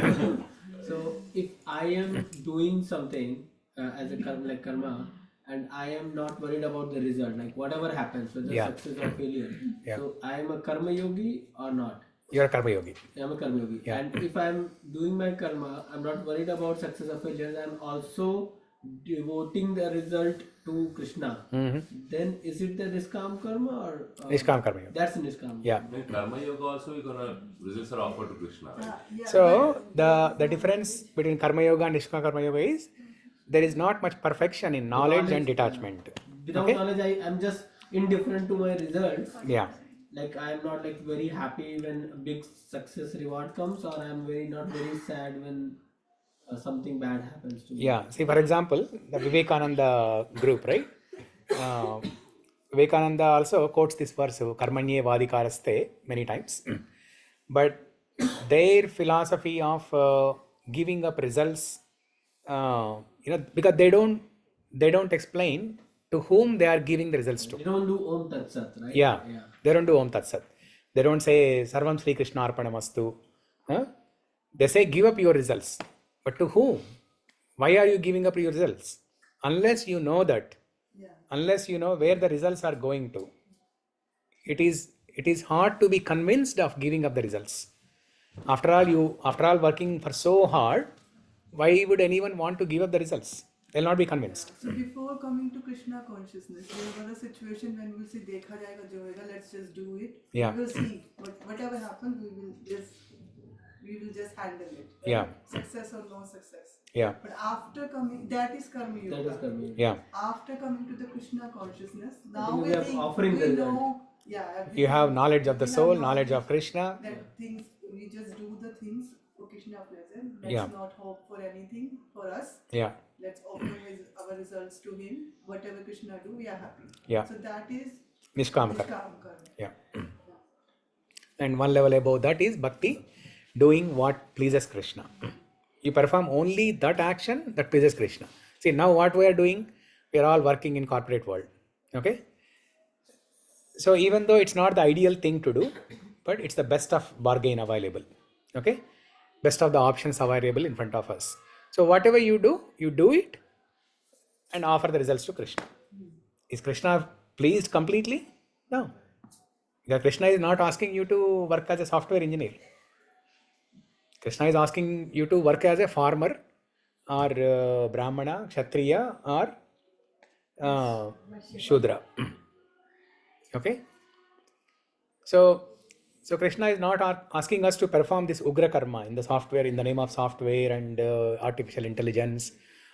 So, if I am doing something as a karma, and I am not worried about the result, like whatever happens, whether success or failure. Yeah. So, I am a karma yogi or not? You're a karma yogi. I'm a karma yogi. Yeah. And if I'm doing my karma, I'm not worried about success or failure. I'm also devoting the result to Krishna. Mm-hmm. Then is it the Niskam karma or Nishkam karma yoga. that's Niskam? Yeah. In Karma Yoga also, results are offered to Krishna. Right? So the difference between Karma Yoga and Nishkama Karma Yoga is there is not much perfection in knowledge and detachment. Without knowledge, I'm just indifferent to my results. Yeah. Like I'm not like very happy when a big success reward comes, or I'm not very sad when something bad happens to me. Yeah. See, for example, the Vivekananda group, right? Vivekananda also quotes this verse, Karmanye Vadikaraste, many times. But their philosophy of giving up results, because they don't explain to whom they are giving the results to. They don't do Om Tat Sat, right? Yeah. They don't do Om Tat Sat. They don't say Sarvam Sri Krishna Arpanamastu. They say give up your results. But to whom? Why are you giving up your results? Unless you know that. Unless you know where the results are going to. It is hard to be convinced of giving up the results. After all working for so hard, why would anyone want to give up the results? They'll not be convinced. So before coming to Krishna consciousness, there was a situation when we'll say, "Dekha jayega jo hoega, let's just do it." Yeah. We will see, but whatever happens, we will just handle it. Right? Yeah. Success or no success. Yeah. But after coming, that is karma yoga. That is karma. Yeah. After coming to the Krishna consciousness, I now think we we are think offering the we result. know. Yeah. You have knowledge of the we have soul, knowledge of knowledge Krishna. that things we just do the things for Krishna present. Let's Yeah. not hope for anything for us. Yeah. Let's offer our results to him. Whatever Krishna do, we are happy. Yeah. So that is Nishkam karma. Nishkam karma. Yeah. And one level above that is bhakti, doing what pleases Krishna. You perform only that action that pleases Krishna. See, now what we are doing, we are all working in corporate world. Okay? So even though it's not the ideal thing to do, but it's the best of bargain available. Okay? Best of the options available in front of us. So whatever you do it and offer the results to Krishna. Is Krishna pleased completely? No. Because Krishna is not asking you to work as a software engineer. Krishna is asking you to work as a farmer or Brahmana, Kshatriya or Shudra. Okay? So Krishna is not asking us to perform this Ugra karma in the software, in the name of software and artificial intelligence,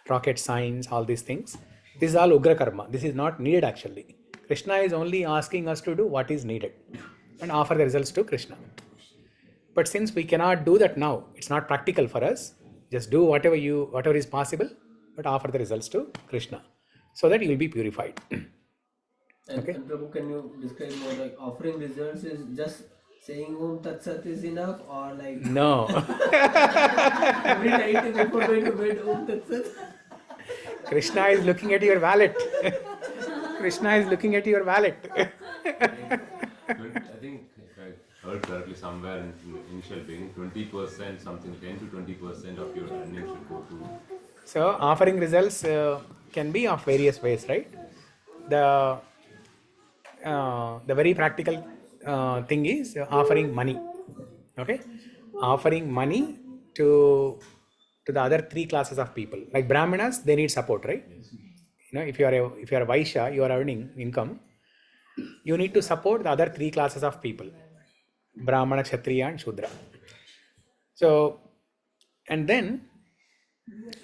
rocket science, all these things. This is all Ugra karma. This is not needed actually. Krishna is only asking us to do what is needed and offer the results to Krishna. But since we cannot do that now, it's not practical for us. Just do whatever is possible, but offer the results to Krishna, so that you will be purified. And Prabhu, can you describe more, like offering results is just saying Om Tat Sat is enough, or like No. every night before going to bed Om Tat Sat? Krishna is looking at your wallet. Krishna is looking at your wallet. I think if I heard correctly somewhere in the initial beginning, 20%, something 10 to 20% of your earnings should go to. So offering results can be of various ways, right? The very practical thing is offering money. Okay, offering money to the other three classes of people. Like Brahmanas, they need support, right? You know, if you are a Vaishya, you are earning income. You need to support the other three classes of people: Brahmana, Kshatriya, and Shudra. So, and then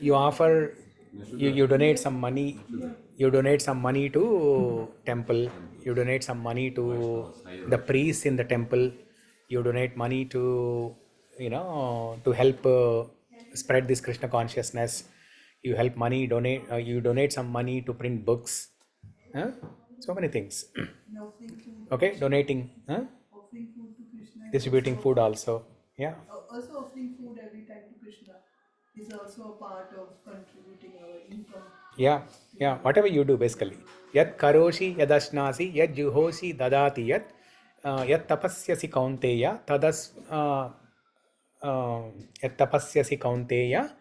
you offer, you donate some money. You donate some money to temple. You donate some money to the priests in the temple. You donate money to, to help spread this Krishna consciousness. You help money, you donate some money to print books. So many things. And offering food. Okay, donating, Offering food to Krishna. is distributing also- food also. Yeah. Also offering food every time to Krishna is also a part of contributing our income. Yeah, whatever you do basically. Yat karoshi yadashnasi yat juhoshi dadati yat tapasyasi kaunteya tadas yat tapasyasi kaunteya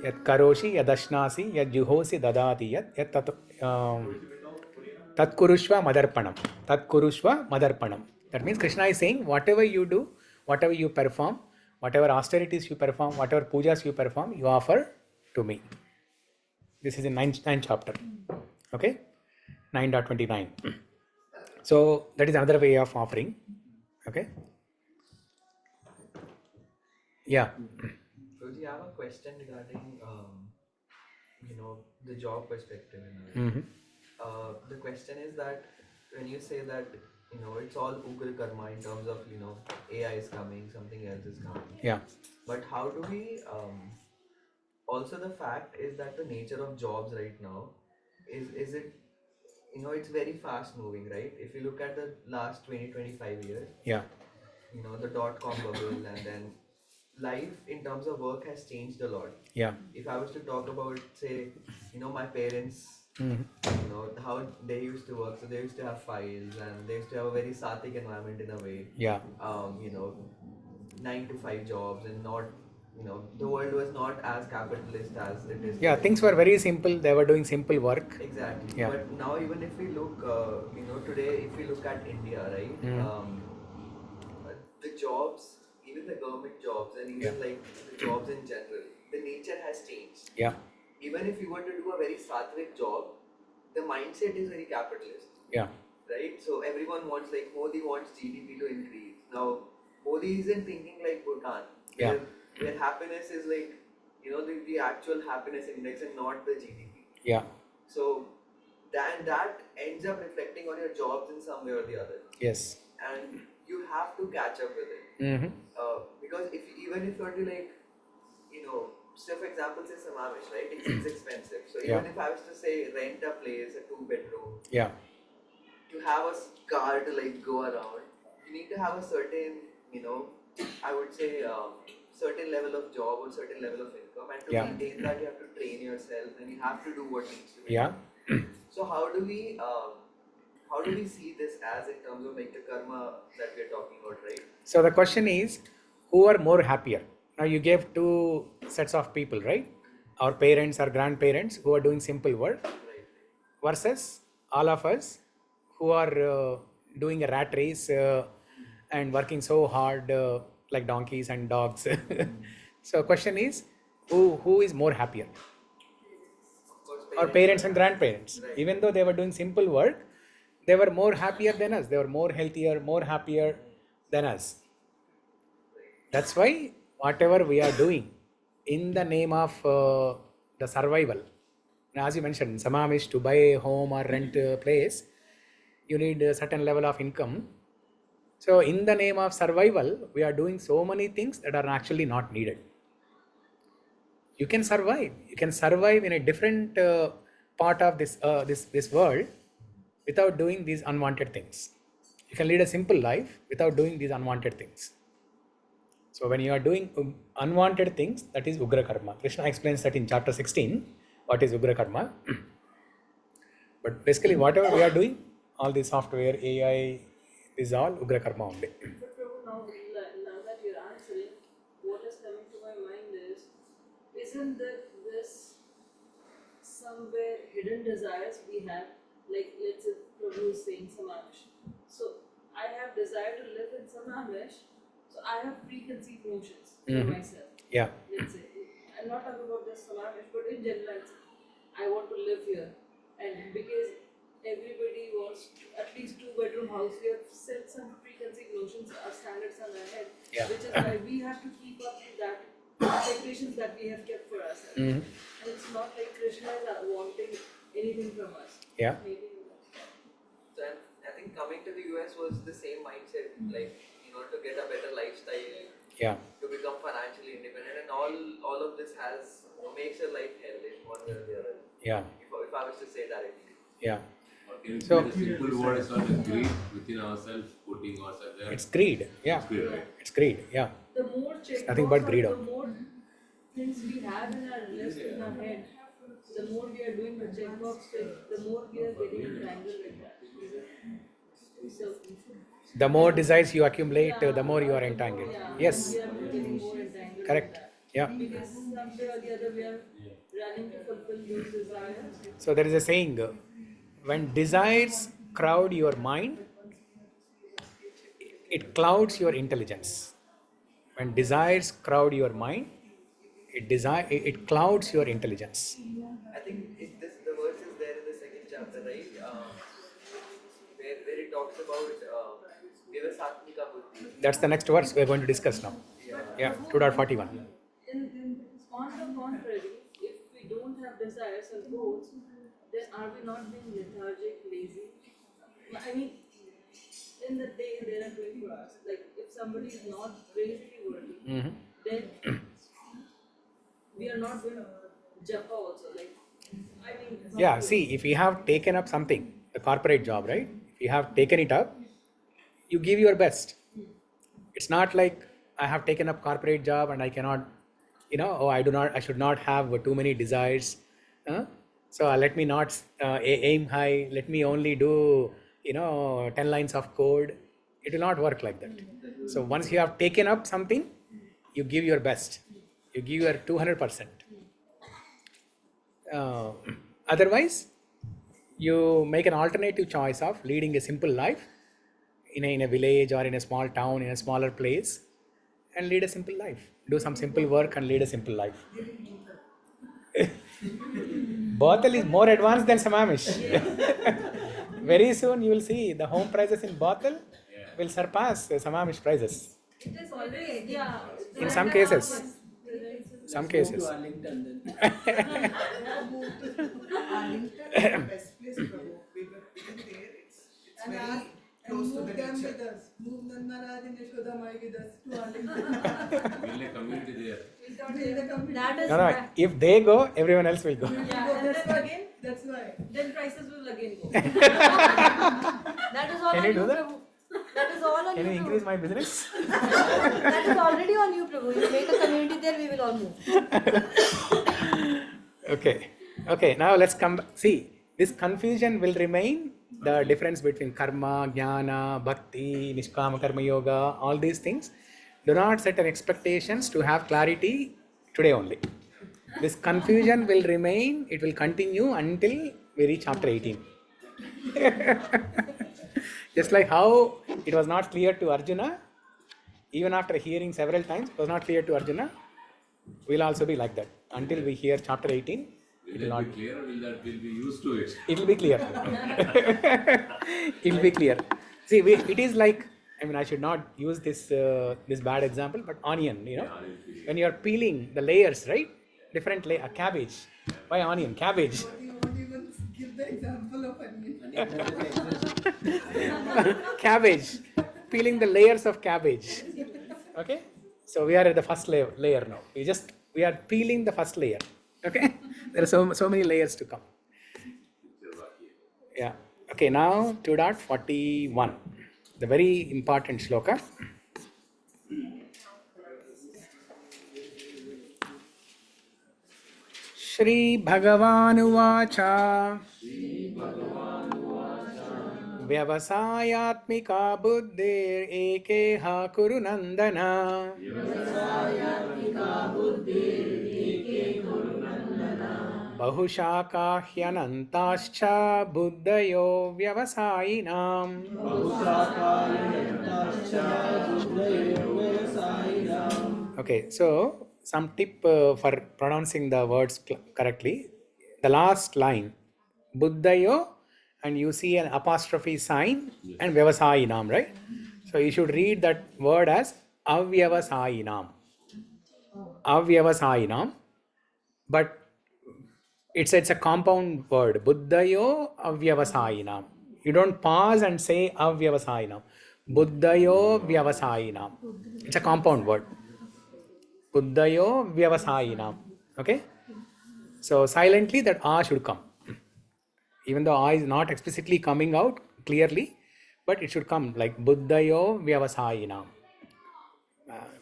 yat karoshi yadashnasi yat juhosi dadati yat tat kurushva madarpanam. That means Krishna is saying whatever you do, whatever you perform, whatever austerities you perform, whatever pujas you perform, you offer to me. This is in 9th chapter. Okay? 9.29. So that is another way of offering. Okay? Yeah. Guruji, I have a question regarding, the job perspective. The question is that when you say that, it's all Ugra karma in terms of, AI is coming, something else is coming. Yeah. But how do we, also the fact is that the nature of jobs right now, is it, it's very fast moving, right? If you look at the last 20-25 years, Yeah. the .com bubble, and then life in terms of work has changed a lot. Yeah. If I was to talk about, say, my parents, how they used to work, so they used to have files and they used to have a very sattvic environment in a way. Yeah. 9 to 5 jobs, and not, the world was not as capitalist as it is. Yeah, today. things were very simple. They were doing simple work. Exactly. Yeah. But now even if we look, today, if we look at India, right, the jobs, even the government jobs and even like the jobs in general, the nature has changed. Yeah. Even if you were to do a very sattvic job, the mindset is very capitalist. Yeah. Right? So everyone wants, like Modi wants GDP to increase. Now Modi isn't thinking like Bhutan, where happiness is like, the actual happiness index and not the GDP. Yeah. So that ends up reflecting on your jobs in some way or the other. Yes. And you have to catch up with it. Mm-hmm. Because even if you're to like, say for example, say Samamish, right? It's expensive. So even if I was to say rent a place, a 2-bedroom, Yeah. to have a car to like go around, you need to have a certain, I would say, certain level of job or certain level of income, and to maintain that you have to train yourself and you have to do what needs to be done. So how do we see this as in terms of like the karma that we're talking about, right? So the question is, who are more happier? Now you gave two sets of people, right? Our parents, our grandparents who are doing simple work, versus all of us who are doing a rat race and working so hard like donkeys and dogs. So question is, who is more happier? Our parents and grandparents. Even though they were doing simple work, they were more happier than us. They were more healthier, more happier than us. That's why whatever we are doing in the name of the survival, as you mentioned, Samamish, to buy a home or rent a place, you need a certain level of income. So in the name of survival, we are doing so many things that are actually not needed. You can survive. You can survive in a different part of this world without doing these unwanted things. You can lead a simple life without doing these unwanted things. So when you are doing unwanted things, that is Ugra Karma. Krishna explains that in chapter 16, what is Ugra Karma. But basically whatever we are doing, all the software, AI, is all Ugra Karma only. But Prabhu, now that you're answering, what is coming to my mind is, isn't this somewhere hidden desires we have? Like, let's say Prabhu is saying Samamish. So I have desire to live in Samamish, so I have preconceived notions for myself. Yeah. Let's say, I'm not talking about just Samamish, but in general, I want to live here. And because everybody wants at least 2-bedroom house, we have set some preconceived notions, our standards on our head, which is why we have to keep up with that expectations that we have kept for ourselves. And it's not like Krishna is wanting anything from us. Yeah. Maybe. So I think coming to the US was the same mindset, like, to get a better lifestyle, to become financially independent, and all of this makes your life hell in one way or the other. Yeah. If I was to say directly. Yeah. So the simple word is not a greed within ourselves, putting ourselves there. It's greed. Yeah. It's greed, right? It's greed. Yeah. The more nothing but greed. the more things we have in our list in our head, the more we are doing the checkbox thing, the more we are getting entangled with that. So, The more desires you accumulate, the more you are entangled. Yes. we are getting more entangled. Correct. With that. Yeah. Because someday or the other we are running to fulfill those desires. So there is a saying, when desires crowd your mind, it clouds your intelligence. When desires crowd your mind, it clouds your intelligence. I think the verse is there in the second chapter, right? Where it talks about Vivasatmika Buddhi. That's the next verse we are going to discuss now. Yeah, 2.41. On the contrary, if we don't have desires or goals, then are we not being lethargic, lazy? I mean, in the day there are 24 hours. Like, if somebody is not crazily working, then we are not doing japa also. Like, I mean, Yeah, see, if you have taken up something, the corporate job, right? If you have taken it up, you give your best. It's not like I have taken up corporate job and I cannot, I should not have too many desires. So let me not aim high. Let me only do, 10 lines of code. It will not work like that. So once you have taken up something, you give your best. You give your 200%. Otherwise, you make an alternative choice of leading a simple life in a village or in a small town, in a smaller place, and lead a simple life. Do some simple work and lead a simple life. Bothal is more advanced than Samamish. Very soon you will see the home prices in Bothal will surpass the Samamish prices. It is already, yeah. In some cases. Some cases. To Arlington then. Arlington is the best place, Prabhu. We were there. It's And very ask and close to move the them nature. with us. Move Nandmaraj and Yashoda Mai with us to Arlington. Build a community there. Build a community. That is No, no. If they go, everyone else will go. Yeah, and that's then why. again, That's why. then prices will again go. that is all Can on you do you, that? Prabhu. That is all on Can you you, increase Prabhu. my business? That is already on you, Prabhu. You make a community there, we will all move. Okay. Okay, now let's come. See, this confusion will remain. The difference between karma, jnana, bhakti, niskama karma yoga, all these things. Do not set an expectations to have clarity today only. This confusion will remain. It will continue until we reach chapter 18. Just like how it was not clear to Arjuna, even after hearing several times, it was not clear to Arjuna. We'll also be like that until we hear chapter 18. Will that be clear or will that will be used to it? It will be clear. It will be clear. See, it is like, I mean, I should not use this this bad example, but onion, you know, when you are peeling the layers, right? Different layer, cabbage. Why onion? Cabbage. You won't even give the example of onion. Cabbage. Peeling the layers of cabbage. Okay? So we are at the first layer now. We are peeling the first layer. Okay? There are so many layers to come. Yeah. Okay, now 2.41. The very important shloka. Shri Bhagavanuvāca Vyavasayatmika buddhir ekeha kuru nandana Bahushakahyanantascha buddhayo vyavasayinam. Okay, so some tip for pronouncing the words correctly. The last line, buddhayo, and you see an apostrophe sign and vyavasayinam, right? So you should read that word as avyavasayinam. Avyavasayinam. But it's a compound word. Buddhayo avyavasayinam. You don't pause and say avyavasayinam. Buddhayo vyavasayinam. It's a compound word. Buddhayo vyavasayinam. Okay? So silently that A should come. Even though A is not explicitly coming out clearly, but it should come like Buddhayo vyavasayinam.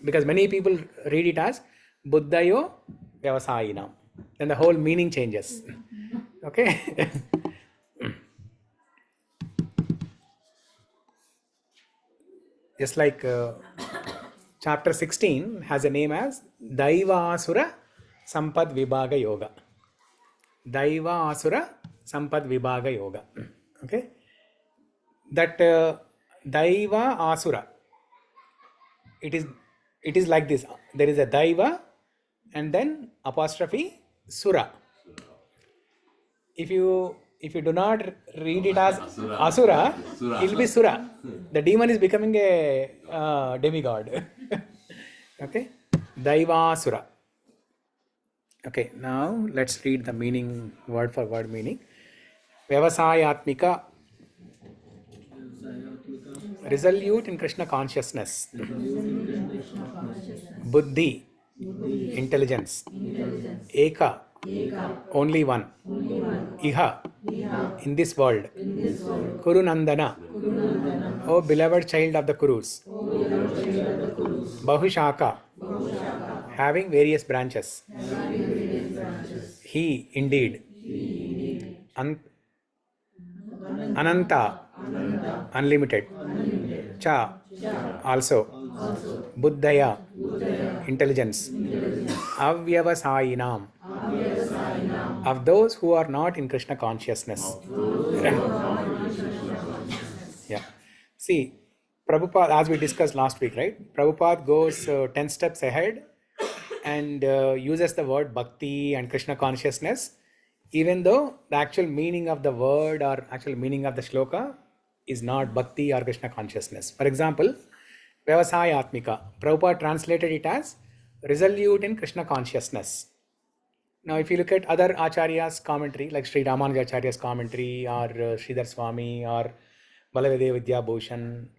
Because many people read it as Buddhayo vyavasayinam. Then the whole meaning changes. Okay? Just like chapter 16 has a name as Daivasura Sampad Vibhaga Yoga. Daivasura Sampad Vibhaga Yoga. Okay? That Daiva Asura, it is like this. There is a Daiva and then apostrophe Sura. If you do not read it as Asura, it will be Sura. The demon is becoming a demigod. Okay? Daivasura. Okay, now let's read the meaning, word for word meaning. Vyavasayatmika, resolute in Krishna consciousness. Buddhi, intelligence. Eka, only one. Iha, in this world. Kuru Nandana, O beloved child of the Kurus. Bahushaka, having various branches. He, indeed. Ananta, unlimited. Cha, also. Buddhaya, intelligence. Avyavasayinam, of those who are not in Krishna consciousness. Yeah. See, Prabhupada, as we discussed last week, right? Prabhupada goes 10 steps ahead and uses the word Bhakti and Krishna consciousness, even though the actual meaning of the word or actual meaning of the shloka is not Bhakti or Krishna consciousness. For example, Vyavasaya Atmika, Prabhupada translated it as resolute in Krishna consciousness. Now, if you look at other Acharyas' commentary, like Sri Ramanujacharya's commentary or Sridhar Swami or Balavidya Vidya Bhushan,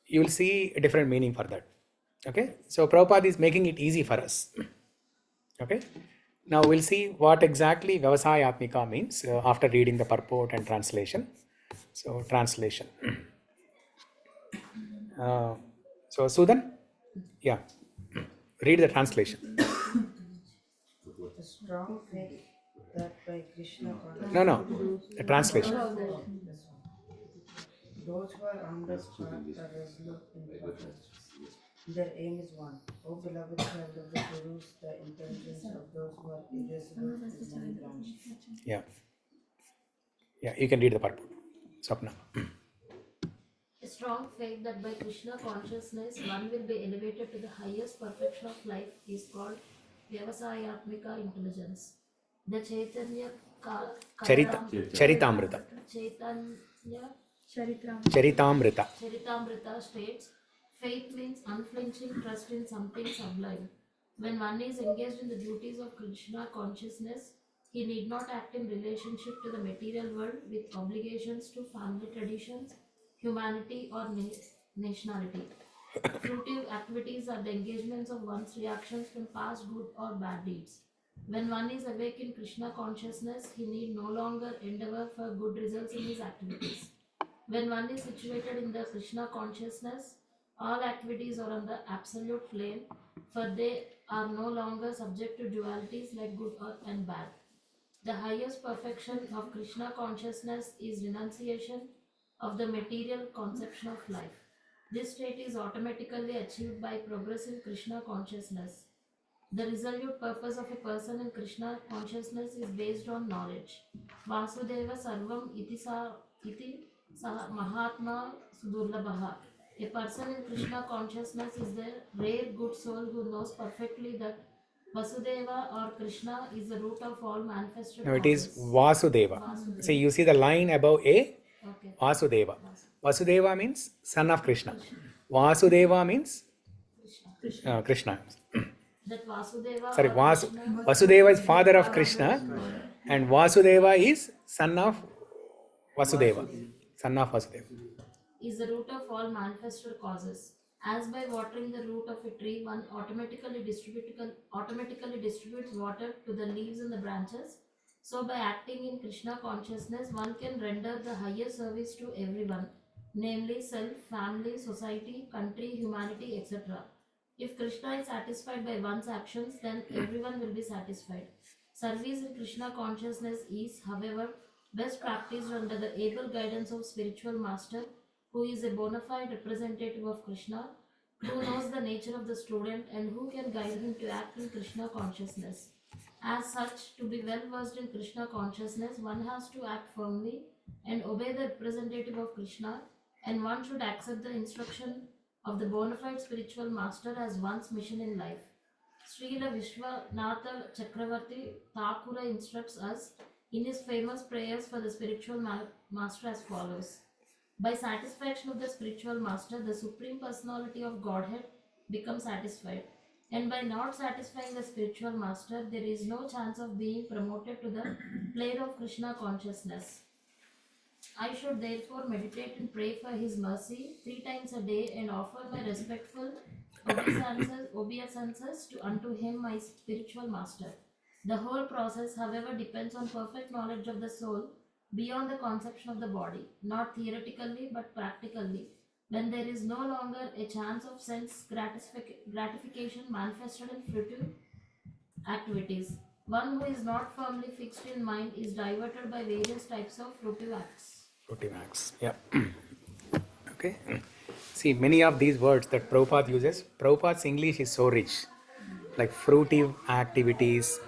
you will see a different meaning for that. Okay, so Prabhupada is making it easy for us. Okay, now we'll see what exactly Vyavasaya Atmika means after reading the purport and translation. So, translation. So, Sudan, yeah, read the translation. The strong faith that by Krishna No, the translation. Those who are on this path are resolute in purpose. Their aim is one. O beloved child of the Gurus, the intelligence of those who are irresolute is many branched. Yeah, you can read the purport. Swapna. A strong faith that by Krishna consciousness one will be elevated to the highest perfection of life is called Vyavasayatmika intelligence. The Chaitanya Charitamrita. Chaitanya Charitamrita. Charitamrita states, faith means unflinching trust in something sublime. When one is engaged in the duties of Krishna consciousness, he need not act in relationship to the material world with obligations to family traditions, humanity or nationality. Fruitive activities are the engagements of one's reactions from past good or bad deeds. When one is awake in Krishna consciousness, he need no longer endeavor for good results in his activities. When one is situated in the Krishna consciousness, all activities are on the absolute plane, for they are no longer subject to dualities like good and bad. The highest perfection of Krishna consciousness is renunciation of the material conception of life. This state is automatically achieved by progressive Krishna consciousness. The resolute purpose of a person in Krishna consciousness is based on knowledge. Vasudeva Sarvam iti sa Mahatma Sudurlabhaha. A person in Krishna consciousness is the rare good soul who knows perfectly that Vasudeva or Krishna is the root of all manifested No, it is causes. Vasudeva. See, you see the line above A? Okay. Vasudeva. Vasudeva means son of Krishna. Vasudeva means Krishna. That Vasudeva Sorry, or Krishna Vasudeva is father of Krishna and Vasudeva is son of Vasudeva. Son of Vasudeva. is the root of all manifested causes. As by watering the root of a tree, one automatically distributes water to the leaves and the branches, so by acting in Krishna consciousness, one can render the highest service to everyone, namely self, family, society, country, humanity, etc. If Krishna is satisfied by one's actions, then everyone will be satisfied. Service in Krishna consciousness is, however, best practiced under the able guidance of spiritual master, who is a bona fide representative of Krishna, who knows the nature of the student and who can guide him to act in Krishna consciousness. As such, to be well versed in Krishna consciousness, one has to act firmly and obey the representative of Krishna, and one should accept the instruction of the bona fide spiritual master as one's mission in life. Srila Vishwanatha Chakravarti Thakura instructs us in his famous prayers for the spiritual master as follows. By satisfaction of the spiritual master, the Supreme Personality of Godhead becomes satisfied. And by not satisfying the spiritual master, there is no chance of being promoted to the plane of Krishna consciousness. I should therefore meditate and pray for his mercy 3 times a day and offer my respectful obeisances unto him, my spiritual master. The whole process, however, depends on perfect knowledge of the soul beyond the conception of the body, not theoretically but practically, when there is no longer a chance of sense gratification manifested in fruitive activities. One who is not firmly fixed in mind is diverted by various types of fruitive acts. Fruitive acts, yeah. Okay. See, many of these words that Prabhupada uses, Prabhupada's English is so rich. Like fruitive activities,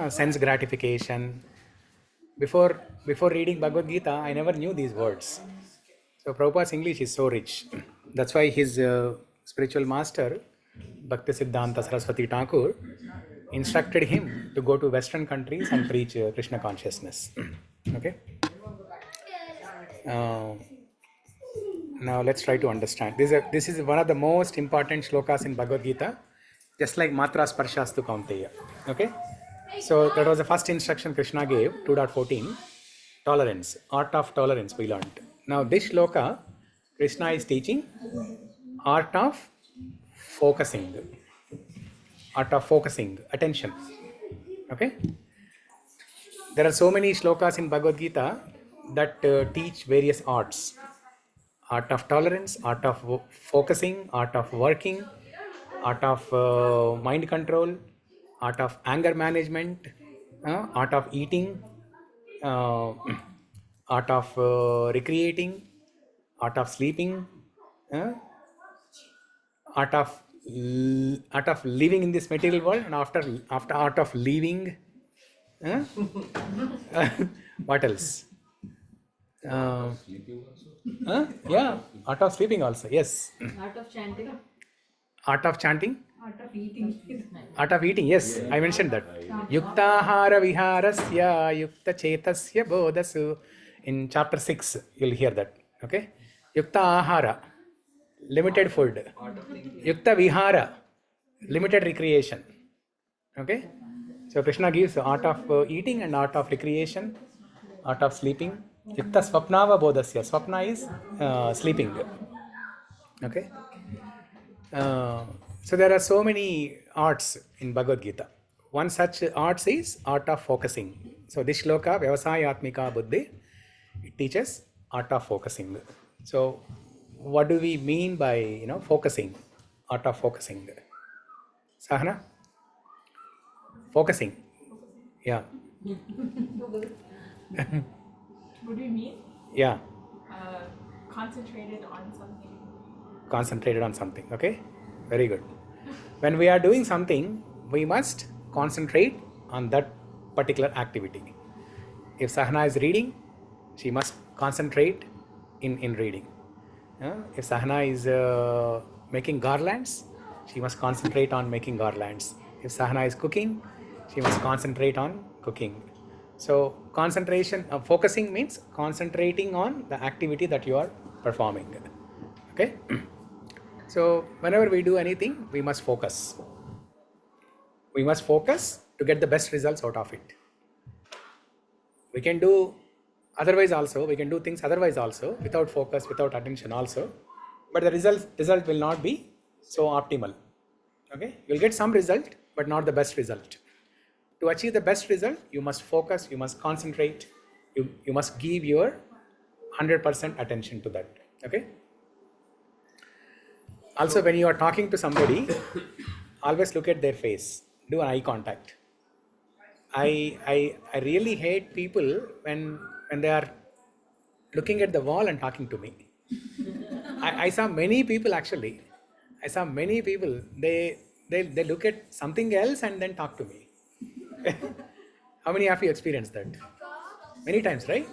sense gratification. Before reading Bhagavad Gita, I never knew these words. So Prabhupada's English is so rich. That's why his spiritual master, Bhakti Siddhanta Saraswati Thakur, instructed him to go to Western countries and preach Krishna consciousness. Okay. Now let's try to understand. This is one of the most important shlokas in Bhagavad Gita, just like Matra Sparshastu Kaunteya. Okay. So that was the first instruction Krishna gave, 2.14. Tolerance, art of tolerance we learned. Now this shloka, Krishna is teaching art of focusing, attention. Okay. There are so many shlokas in Bhagavad Gita that teach various arts. Art of tolerance, art of focusing, art of working, art of mind control, art of anger management, art of eating, art of recreating, art of sleeping, art of living in this material world, and after art of leaving. What else? Sleeping also? Yeah, art of sleeping also. Yes. Art of chanting. Art of chanting. Art of eating. Art of eating. Yes, I mentioned that. Yuktahara viharasya yukta chetasya bodhasu. In chapter 6, you'll hear that. Okay. Yukta ahara, limited food. Yukta vihara, limited recreation. Okay. So Krishna gives the art of eating and art of recreation, art of sleeping. Yukta swapnava bodhasya. Swapna is sleeping. Okay. So there are so many arts in Bhagavad Gita. One such art is art of focusing. So this shloka, Vyavasayatmika Buddhi, it teaches art of focusing. So what do we mean by focusing? Art of focusing. Sahana? Focusing. Yeah. What do you mean? Yeah. Concentrated on something. Concentrated on something. Okay. Very good. When we are doing something, we must concentrate on that particular activity. If Sahana is reading, she must concentrate in reading. If Sahana is making garlands, she must concentrate on making garlands. If Sahana is cooking, she must concentrate on cooking. So concentration, focusing means concentrating on the activity that you are performing. Okay. So whenever we do anything, we must focus. We must focus to get the best results out of it. We can do otherwise also, we can do things otherwise also, without focus, without attention also, but the result will not be so optimal. Okay, you'll get some result, but not the best result. To achieve the best result, you must focus, you must concentrate, you must give your 100% attention to that. Okay. Also, when you are talking to somebody, always look at their face, do an eye contact. I really hate people when they are looking at the wall and talking to me. I saw many people actually. I saw many people. They look at something else and then talk to me. How many of you experienced that? Many times, right?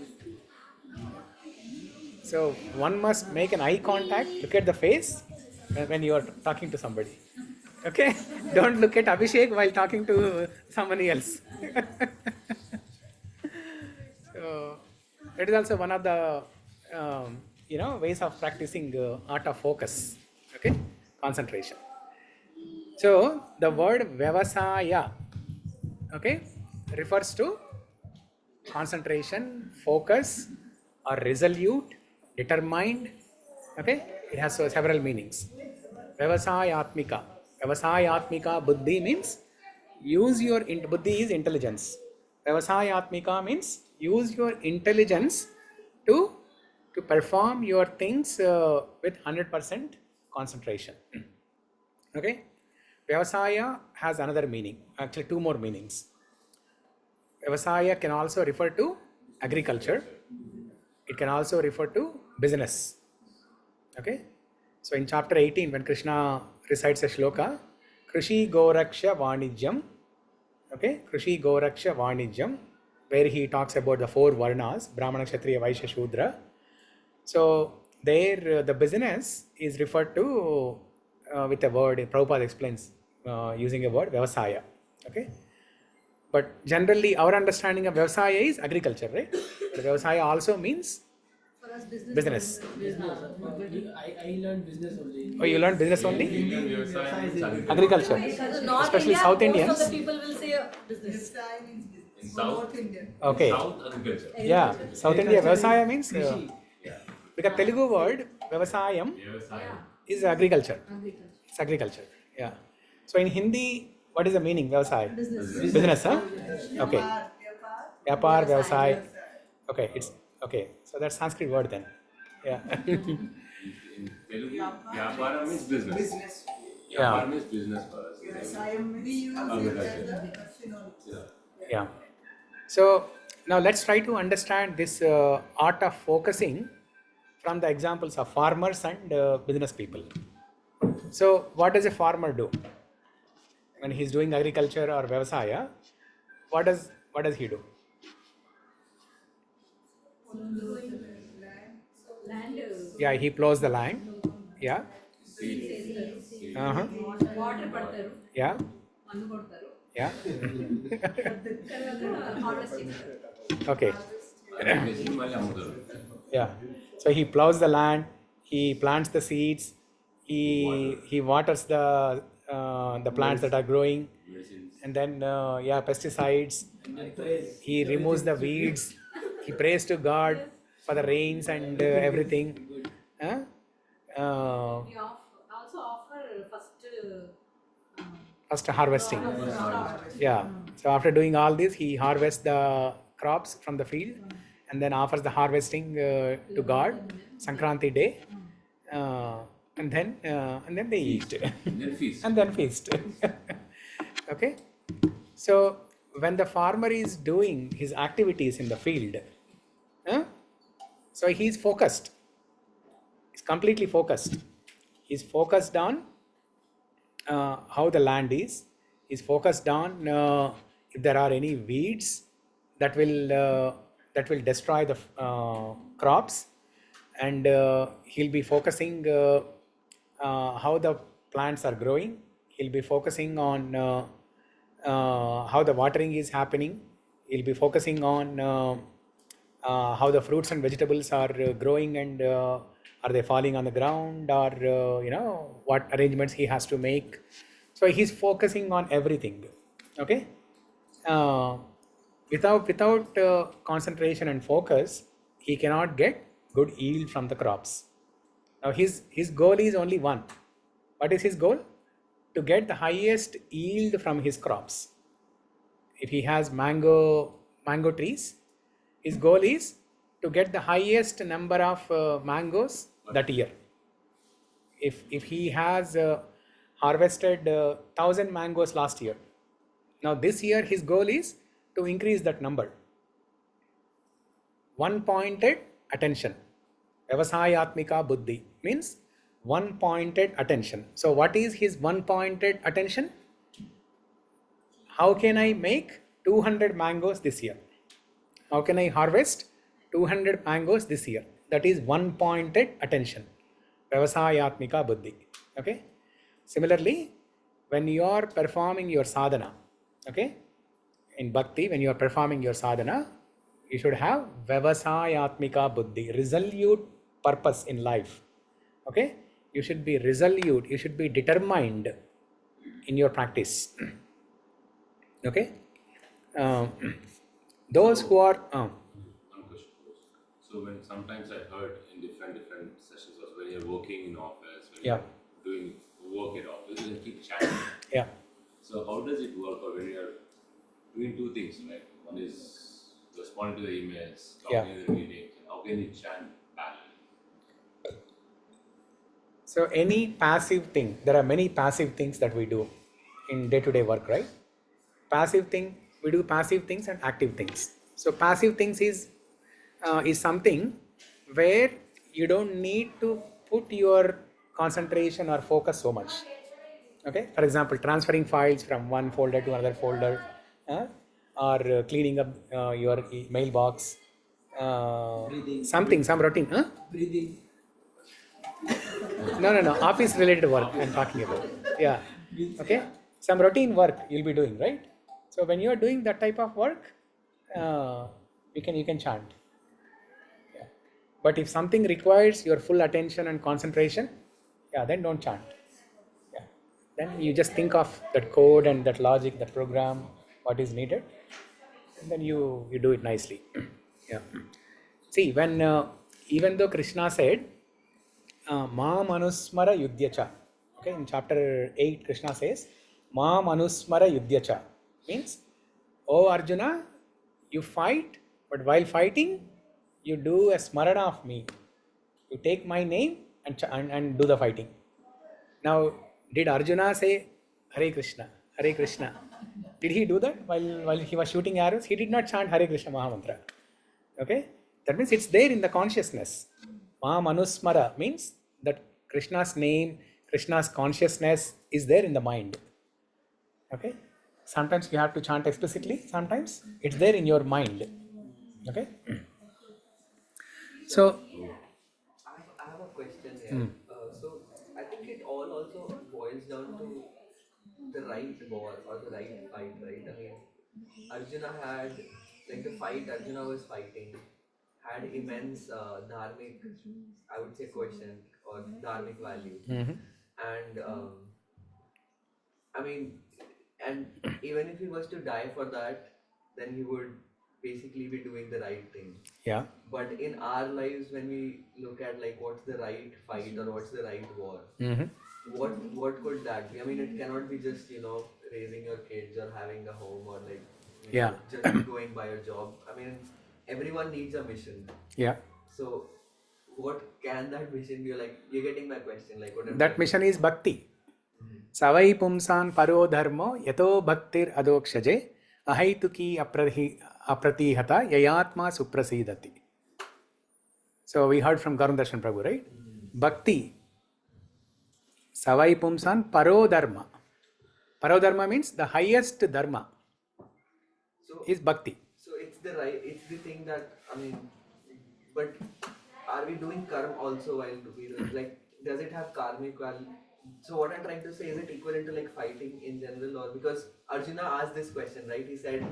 So one must make an eye contact, look at the face when you are talking to somebody. Okay? Don't look at Abhishek while talking to somebody else. So that is also one of the ways of practicing art of focus. Okay? Concentration. So the word Vyavasaya, okay, refers to concentration, focus, or resolute, determined. Okay, it has several meanings. Vyavasayatmika. Vyavasayatmika buddhi means use your buddhi is intelligence. Vyavasayatmika means use your intelligence to perform your things with 100% concentration. Okay. Vyavasaya has another meaning, actually two more meanings. Vyavasaya can also refer to agriculture. It can also refer to business. Okay. So in chapter 18, when Krishna recites a shloka, Krishi Goraksha Vanijyam, okay, Krishi Goraksha Vanijyam, where he talks about the four varnas, Brahmana, Kshatriya, Vaishya, Shudra. So there the business is referred to with a word. Prabhupada explains using a word, Vyavasaya. Okay. But generally, our understanding of Vyavasaya is agriculture, right? But Vyavasaya also means For us, business. business. Business. I learned business only. Oh, you learned business only? Agriculture. Agriculture. North Especially India, South most Indians. of the people will say business. Vyavasaya means business. In For South, North India. Okay. South agriculture. Yeah. South India, Vyavasaya means Krishi. because Telugu word Vyavasayam Vyavasayam. is agriculture. Agriculture. It's agriculture. Yeah. So in Hindi, what is the meaning? Vyavasaya. Business. Business, huh? Okay. Vyapar, Vyapar, Vyavasaya. Okay. It's okay. So that's Sanskrit word then. Yeah. In Telugu, Vyapara means business. business. Yeah. Vyapara means business for us. Vyavasayam means we use it as a synonym. Yeah. Yeah. So now let's try to understand this art of focusing from the examples of farmers and business people. So what does a farmer do when he's doing agriculture or Vyavasaya? What does he do? Yeah, he plows the land. Yeah. Uh-huh. Water పడతారు. Yeah. మందు కొడతారు. Yeah. తర్వాత harvest చేస్తారు. Okay. Basically, మళ్ళీ అమ్ముతారు. Yeah. So he plows the land, he plants the seeds, he waters the plants that are growing, Medicines. and then pesticides. And then praise. He removes the weeds. He prays to God for the rains and everything. Huh? We also offer First harvesting. Yeah. So after doing all this, he harvests the crops from the field and then offers the harvesting to God, Sankranti day, and then they eat. And then feast. And then feast. Okay. So when the farmer is doing his activities in the field, so he's focused. He's completely focused. He's focused on how the land is. He's focused on if there are any weeds that will destroy the crops, and he'll be focusing how the plants are growing. He'll be focusing on how the watering is happening. He'll be focusing on how the fruits and vegetables are growing, and are they falling on the ground, or what arrangements he has to make. So he's focusing on everything. Okay. Without concentration and focus, he cannot get good yield from the crops. Now his goal is only one. What is his goal? To get the highest yield from his crops. If he has mango trees, his goal is to get the highest number of mangoes that year. If he has harvested 1,000 mangoes last year, now this year his goal is to increase that number. One-pointed attention. Vyavasayatmika buddhi means one-pointed attention. So what is his one-pointed attention? How can I make 200 mangoes this year? How can I harvest 200 mangoes this year? That is one-pointed attention. Vyavasayatmika buddhi. Okay. Similarly, when you are performing your sadhana, okay, in bhakti, when you are performing your sadhana, you should have Vyavasayatmika buddhi, resolute purpose in life. Okay. You should be resolute. You should be determined in your practice. Okay. Those who are One question. So when sometimes I heard in different sessions also when you're working in office, when Yeah. you're doing work at office, you keep chatting. yeah. So how does it work? Or when you're doing two things, right? One is responding to the emails, talking in the meetings, and how can you chant parallel? So any passive thing, there are many passive things that we do in day-to-day work, right? Passive thing, we do passive things and active things. So passive things is something where you don't need to put your concentration or focus so much. Okay. For example, transferring files from one folder to another folder, or cleaning up your mailbox, Breathing. some routine. Breathing. No. Office related work I'm talking about. Yeah. Okay. Some routine work you'll be doing, right? So when you are doing that type of work, you can chant. Yeah. But if something requires your full attention and concentration, yeah, then don't chant. Yeah. Then you just think of that code and that logic, that program, what is needed, and then you do it nicely. Yeah. See, when even though Krishna said, "Ma manusmara yudhyacha," okay, in chapter 8, Krishna says, "Ma manusmara yudhyacha," means, "Oh Arjuna, you fight, but while fighting, you do a smarana of me. You take my name and do the fighting." Now, did Arjuna say Hare Krishna, Hare Krishna? Did he do that while he was shooting arrows? He did not chant Hare Krishna Mahamantra. Okay, that means it's there in the consciousness. Ma Manusmara means that Krishna's name, Krishna's consciousness is there in the mind. Okay, sometimes you have to chant explicitly, sometimes it's there in your mind. Okay, so I have a question here. So I think it all also boils down to the right war or the right fight, right? I mean, Arjuna had, like the fight Arjuna was fighting had immense dharmic, I would say, quotient or dharmic value. And I mean, and even if he was to die for that, then he would basically be doing the right thing. yeah, But in our lives, when we look at like what's the right fight or what's the right war, what could that be? I mean, it cannot be just raising your kids or having a home or like yeah, just going by your job. I mean, everyone needs a mission. yeah. So, what can that mission be? Like, you're getting my question. Like, what That mission is bhakti. Savai pumsan paro dharmo yato bhaktir adokshaje ahaituki apratihata yayatma suprasidati. So we heard from Garun Darshan Prabhu, right? Bhakti. Savai pumsan paro dharma. Paro dharma means the highest dharma is bhakti. So it's the thing that, I mean, but are we doing karma also while doing, like, does it have karmic value? So what I'm trying to say, is it equivalent to like fighting in general, or because Arjuna asked this question, right? He said,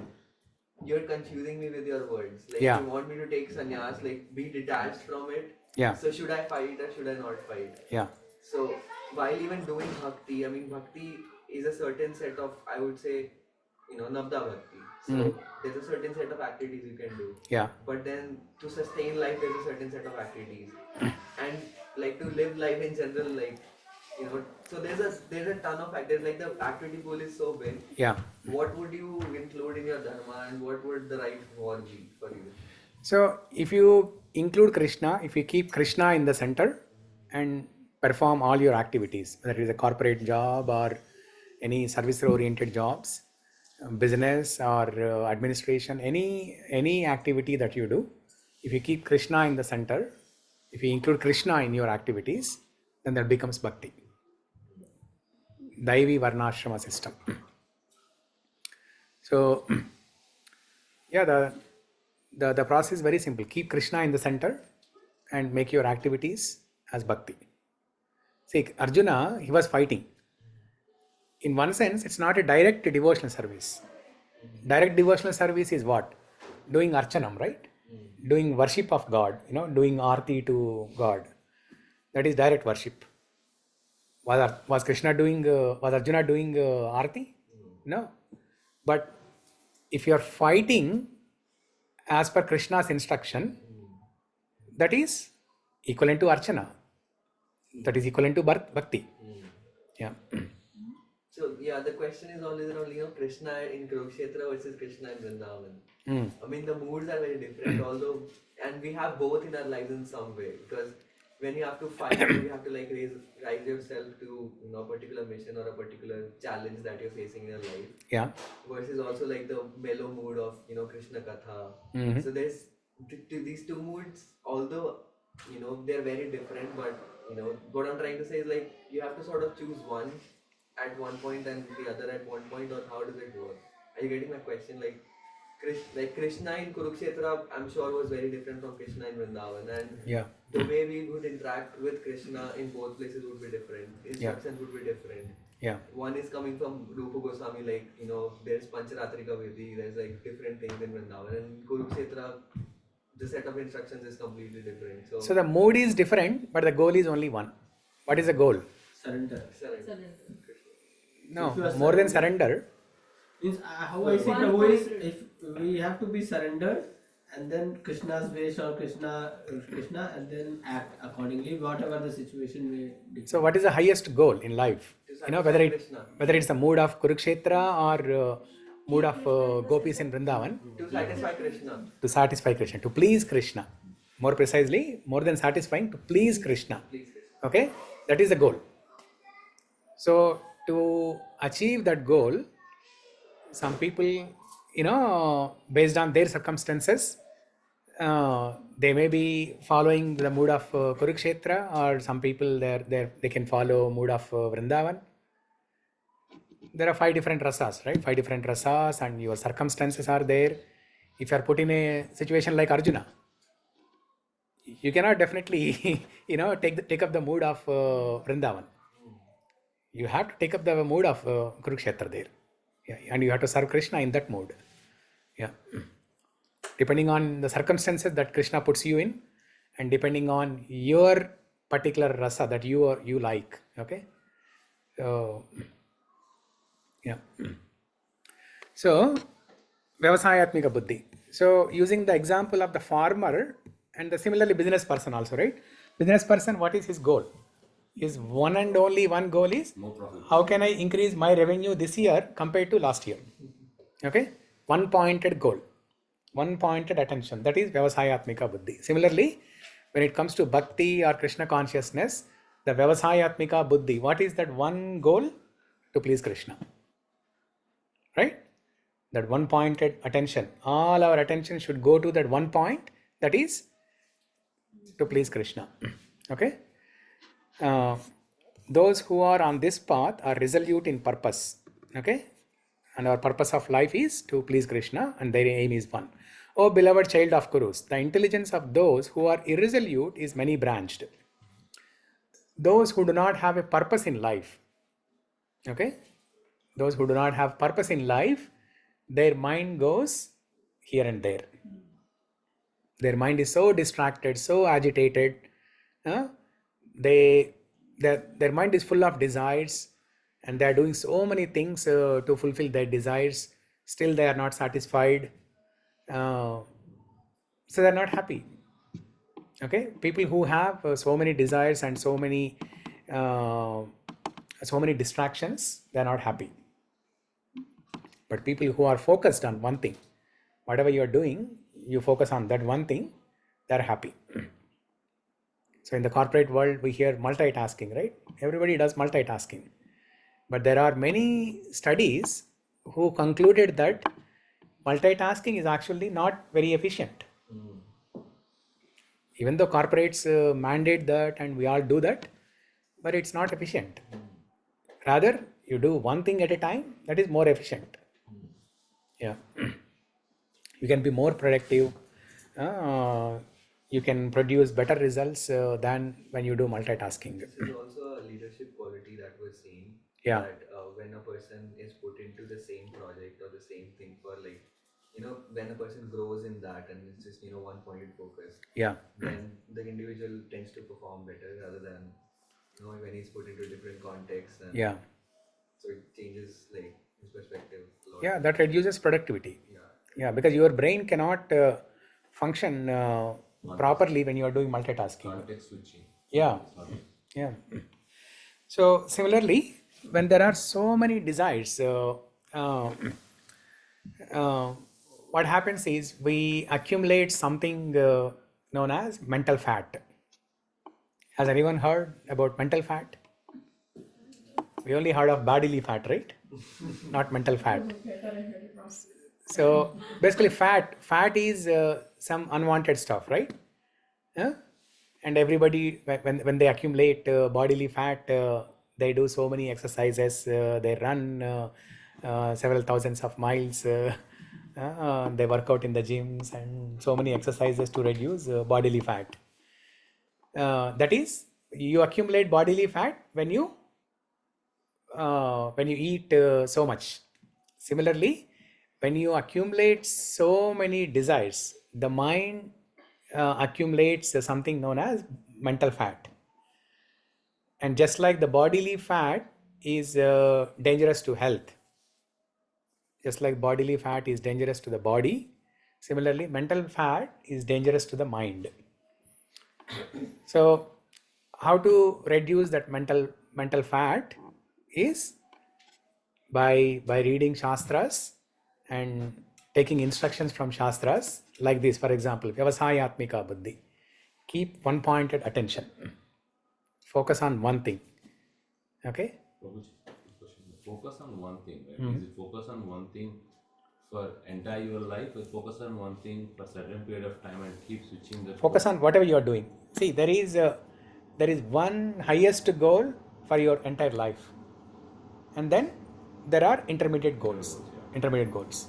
"You're confusing me with your words. Like, Yeah. you want me to take sannyas, like be detached from it. Yeah. So should I fight or should I not fight?" Yeah. So while even doing bhakti, I mean, bhakti is a certain set of, I would say, Navda bhakti. So there's a certain set of activities you can do. Yeah. But then to sustain life, there's a certain set of activities. And like to live life in general, like, so there's a ton of activities. Like the activity pool is so big. Yeah. What would you include in your dharma and what would the right war be for you? So if you include Krishna, if you keep Krishna in the center and perform all your activities, whether it is a corporate job or any service-oriented jobs, business or administration, any activity that you do, if you keep Krishna in the center, if you include Krishna in your activities, then that becomes bhakti. Daivi Varnashrama system. So, yeah, the process is very simple. Keep Krishna in the center and make your activities as bhakti. See, Arjuna, he was fighting. In one sense, it's not a direct devotional service. Direct devotional service is what? Doing archanam, right? Doing worship of God, doing arti to God. That is direct worship. Was Krishna doing, was Arjuna doing arti? No. But if you are fighting as per Krishna's instruction, that is equivalent to archana. That is equivalent to bhakti. Yeah. So yeah, the question is always around Krishna in Kurukshetra versus Krishna in Vrindavan. I mean, the moods are very different, although, and we have both in our lives in some way, because when you have to fight, you have to like rise yourself to a particular mission or a particular challenge that you're facing in your life. Yeah. Versus also like the mellow mood of Krishna Katha. So there's these two moods, although they're very different, but what I'm trying to say is like you have to sort of choose one at one point and the other at one point, or how does it work? Are you getting my question? Like, like Krishna in Kurukshetra, I'm sure was very different from Krishna in Vrindavan, and Yeah. the way we would interact with Krishna in both places would be different. Instructions would be different. Yeah. One is coming from Rupa Goswami, like, you know, there's Pancharatrika Vidhi, there's like different things in Vrindavan, and Kurukshetra, the set of instructions is completely different. So the mode is different, but the goal is only one. What is the goal? Surrender. No, If you are more than surrender. Means how I see Prabhu is, if we have to be surrendered and then Krishna's ways or Krishna and then act accordingly, whatever the situation may be. So what is the highest goal in life? You know, whether it's the mood of Kurukshetra or mood of gopis in Vrindavan. To satisfy Krishna. To satisfy Krishna, to please Krishna. More precisely, more than satisfying, to please Krishna. Okay, that is the goal. So to achieve that goal, some people, you know, based on their circumstances, they may be following the mood of Kurukshetra, or some people they can follow mood of Vrindavan. There are 5 different rasas, right? 5 different rasas, and your circumstances are there. If you are put in a situation like Arjuna, you cannot definitely, you know, take up the mood of Vrindavan. You have to take up the mood of Kurukshetra there. Yeah, and you have to serve Krishna in that mood. Yeah. Depending on the circumstances that Krishna puts you in, and depending on your particular rasa that you like. Okay. Yeah. So, Vyavasayatmika Buddhi. So, using the example of the farmer and the similarly business person also, right? Business person, what is his goal? His one and only one goal is, how can I increase my revenue this year compared to last year? Okay? One pointed goal. One pointed attention. That is Vyavasayatmika Buddhi. Similarly, when it comes to Bhakti or Krishna consciousness, the Vyavasayatmika Buddhi, what is that one goal? To please Krishna. Right? That one pointed attention. All our attention should go to that one point, that is to please Krishna. Okay? Those who are on this path are resolute in purpose. Okay? And our purpose of life is to please Krishna, and their aim is one. O beloved child of Kurus, the intelligence of those who are irresolute is many branched. Those who do not have a purpose in life, okay? Those who do not have purpose in life, their mind goes here and there. Their mind is so distracted, so agitated. Their mind is full of desires, and they are doing so many things to fulfill their desires. Still they are not satisfied. So they are not happy. Okay, people who have so many desires and so many distractions, they are not happy. But people who are focused on one thing, whatever you are doing, you focus on that one thing, they are happy. So in the corporate world, we hear multitasking, right? Everybody does multitasking. But there are many studies who concluded that multitasking is actually not very efficient. Even though corporates mandate that and we all do that, but it's not efficient. Rather, you do one thing at a time, that is more efficient. Yeah. You can be more productive. You can produce better results than when you do multitasking. This is also a leadership quality that we're seeing. Yeah. That when a person is put into the same project or the same thing for, like, you know, when a person grows in that and it's just, you know, one pointed focus. Yeah. Then the individual tends to perform better rather than, you know, when he's put into different contexts. And yeah. So it changes, like, his perspective a lot. Yeah, that reduces productivity. Yeah. Yeah, because your brain cannot function properly when you are doing multitasking. Context switching. Yeah. Yeah. So similarly, when there are so many desires, what happens is we accumulate something known as mental fat. Has anyone heard about mental fat? We only heard of bodily fat, right? Not mental fat. So basically fat is some unwanted stuff, right? And everybody, when they accumulate bodily fat, they do so many exercises, they run several thousands of miles, They work out in the gyms and so many exercises to reduce bodily fat. That is, you accumulate bodily fat when you eat so much. Similarly, when you accumulate so many desires, the mind accumulates something known as mental fat. And just like the bodily fat is dangerous to health, just like bodily fat is dangerous to the body, similarly, mental fat is dangerous to the mind. So, how to reduce that mental fat is by reading Shastras and taking instructions from Shastras like this. For example, Vyavasayatmika Buddhi. Keep one-pointed attention. Focus on one thing. Okay? Prabhuji, question. Focus on one thing, right? Is it focus on one thing for entire your life, or focus on one thing for certain period of time and keep switching the Focus on whatever you are doing. See, there is one highest goal for your entire life, and then there are intermediate goals. Intermediate goals.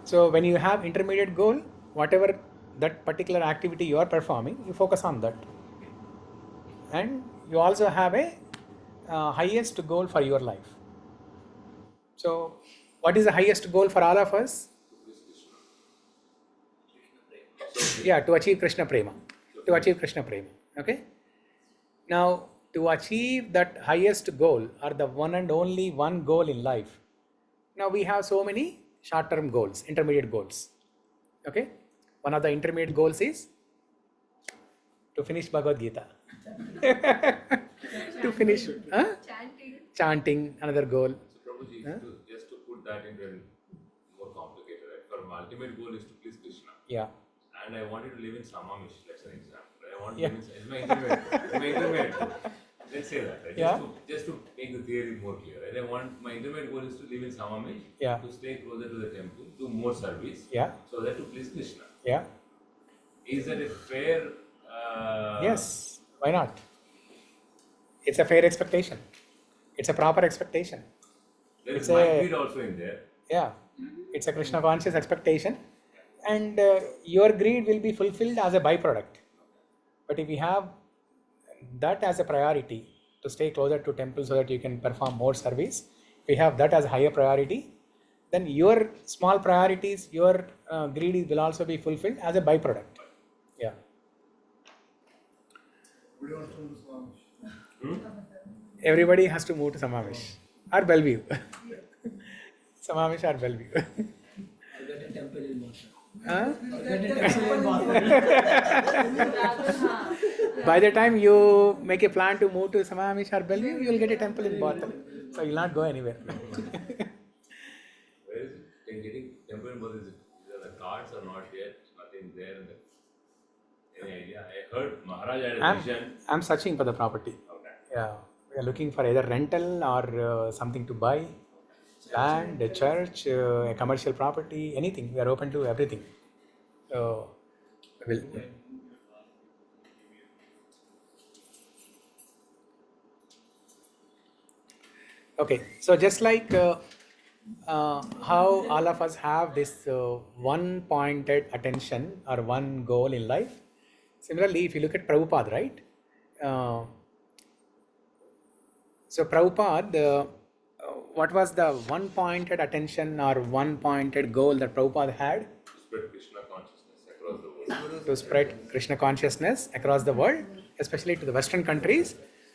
So when you have intermediate goal, whatever that particular activity you are performing, you focus on that, and you also have a highest goal for your life. So, what is the highest goal for all of us? Yeah, to achieve Krishna Prema. To achieve Krishna Prema. Okay? Now, to achieve that highest goal, or the one and only one goal in life, now we have so many short-term goals, intermediate goals. Okay? One of the intermediate goals is to finish Bhagavad Gita. To finish chanting, another goal. So Prabhuji, just to put that into a more complicated, right? For my ultimate goal is to please Krishna. Yeah. And I wanted to live in Samamish, that's an example. I want to live in, it's my intermediate goal. Let's say that, right? Just to make the theory more clear, right? I want, my intermediate goal is to live in Samamish, to stay closer to the temple, do more service, so that to please Krishna. Yeah. Is that a fair? Yes. Why not? It's a fair expectation. It's a proper expectation. There is my greed also in there. Yeah. It's a Krishna conscious expectation, and your greed will be fulfilled as a byproduct. But if you have that as a priority, to stay closer to temple so that you can perform more service, if you have that as a higher priority, then your small priorities, your greed will also be fulfilled as a byproduct. Yeah. Everybody has to move to Samamish or Bellevue. Samamish or Bellevue. I'll get a temple in By the time you make a plan to move to Samamish or Bellevue, you will get a temple in Botham. So you will not go anywhere. Where is it? Getting temple in Botham, the cards are not yet, nothing there. Any idea? I heard Maharaj had a vision. I'm searching for the property. Okay. Yeah. We are looking for either rental or something to buy, land, a church, a commercial property, anything. We are open to everything. So, we'll. Okay, so just like how all of us have this one-pointed attention or one goal in life, similarly, if you look at Prabhupada, right? So Prabhupada, what was the one-pointed attention or one-pointed goal that Prabhupada had? To spread Krishna consciousness across the world. To spread Krishna consciousness across the world, especially to the Western countries,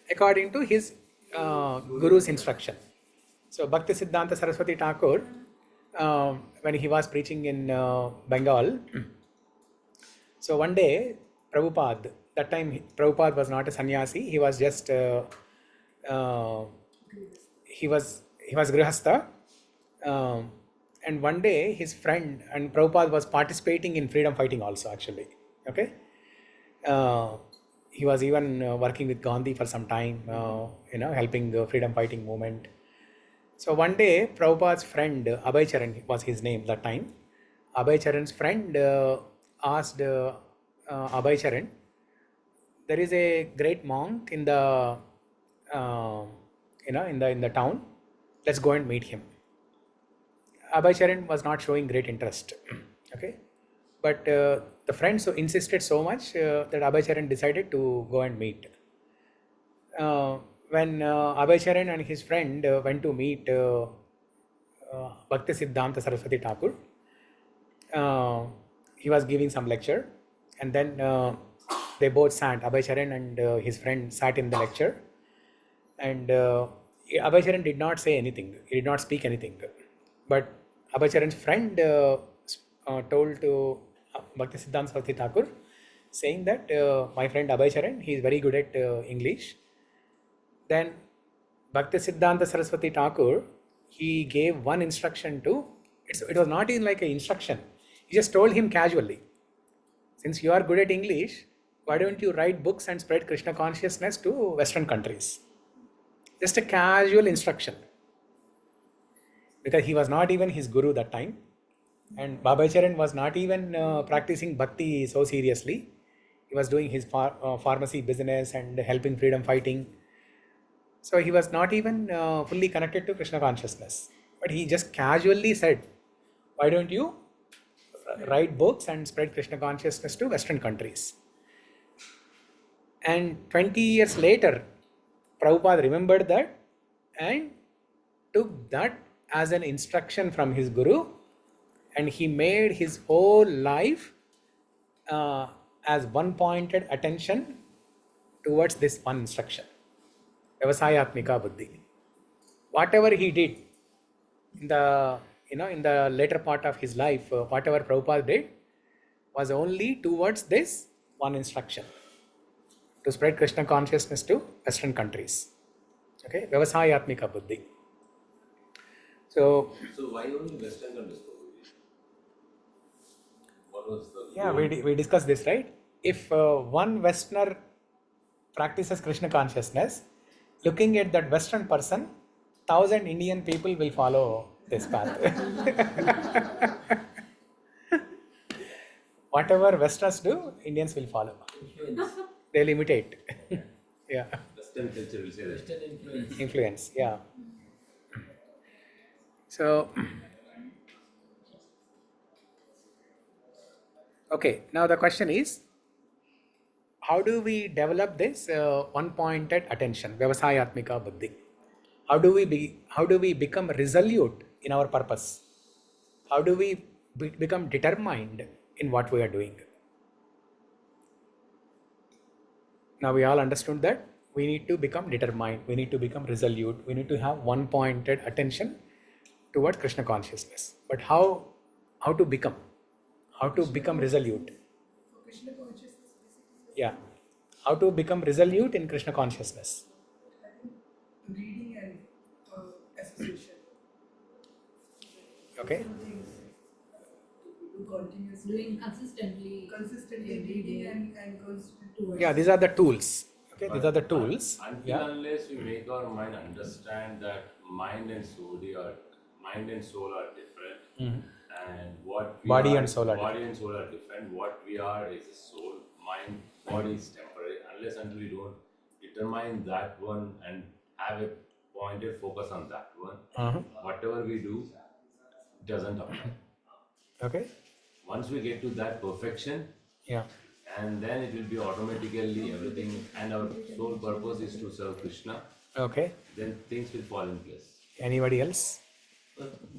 according to his Guru's instruction. So Bhakti Siddhanta Saraswati Thakur, when he was preaching in Bengal, so one day Prabhupada, that time Prabhupada was not a sannyasi, he was just he was grihastha, and one day his friend, and Prabhupada was participating in freedom fighting also actually. Okay, he was even working with Gandhi for some time, helping the freedom fighting movement. So one day Prabhupada's friend Abhay Charan was his name that time. Abhay Charan's friend asked Abhay Charan, there is a great monk in the in the town. Let's go and meet him. Abhaycharan was not showing great interest. Okay, but the friends so insisted so much that Abhaycharan decided to go and meet. When Abhaycharan and his friend went to meet Bhakti Siddhanta Saraswati Thakur, he was giving some lecture, and then they both sat. Abhaycharan and his friend sat in the lecture, and Abhaycharan did not say anything. He did not speak anything, but Abhaycharan's friend told to Bhakti Siddhanta Saraswati Thakur, saying that my friend Abhaycharan, he is very good at English. Then Bhakti Siddhanta Saraswati Thakur, he gave one instruction to, it was not even like an instruction. He just told him casually, since you are good at English, why don't you write books and spread Krishna consciousness to Western countries? Just a casual instruction. Because he was not even his guru that time. And Abhaycharan was not even practicing bhakti so seriously. He was doing his pharmacy business and helping freedom fighting. So he was not even fully connected to Krishna consciousness. But he just casually said, why don't you write books and spread Krishna consciousness to Western countries? And 20 years later, Prabhupada remembered that and took that as an instruction from his guru, and he made his whole life as one pointed attention towards this one instruction. Vyavasayatmika buddhi. Whatever he did in the later part of his life, whatever Prabhupada did was only towards this one instruction, to spread Krishna consciousness to Western countries. Okay, Vyavasayatmika buddhi. So why only Western countries? What was the yeah, we discussed this, right? If one Westerner practices Krishna consciousness, looking at that Western person, 1,000 Indian people will follow this path. Whatever Westerners do, Indians will follow. They'll imitate. Yeah. Western culture will say that. Western influence. Influence, yeah. So, okay, now the question is, how do we develop this one-pointed attention, Vyavasayatmika buddhi? How do we become resolute in our purpose? How do we become determined in what we are doing? Now we all understood that we need to become determined, we need to become resolute, we need to have one-pointed attention towards Krishna consciousness. But how to become? How to become resolute? Krishna consciousness basically. Yeah. How to become resolute in Krishna consciousness? I think reading and association. Okay. Some things to do continuously. Doing consistently Reading and constant. Yeah, these are the tools. Okay, these are the tools. Until unless we make our mind understand that mind and soul are different, and what we Body are, and soul are different. What we are is a soul, mind, body is temporary. Unless until we don't determine that one and have a pointed focus on that one, whatever we do doesn't apply. Okay. Once we get to that perfection, Yeah. and then it will be automatically everything, and our sole purpose is to serve Krishna, Okay. then things will fall in place. Anybody else?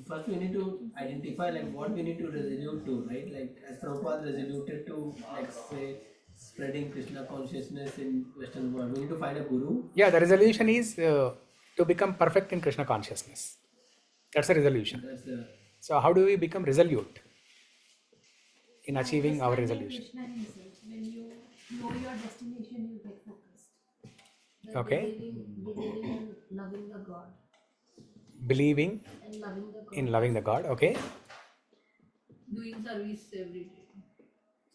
First we need to identify like what we need to resolute to, right? Like as Prabhupada resoluted to, like say, spreading Krishna consciousness in Western world. We need to find a guru. Yeah, the resolution is to become perfect in Krishna consciousness. That's a resolution. That's So how do we become resolute in achieving our resolution? Krishna himself. When you know your destination, you get focused. Okay. Believing and loving the God. Believing And loving the God. in loving the God. Okay. doing service every day.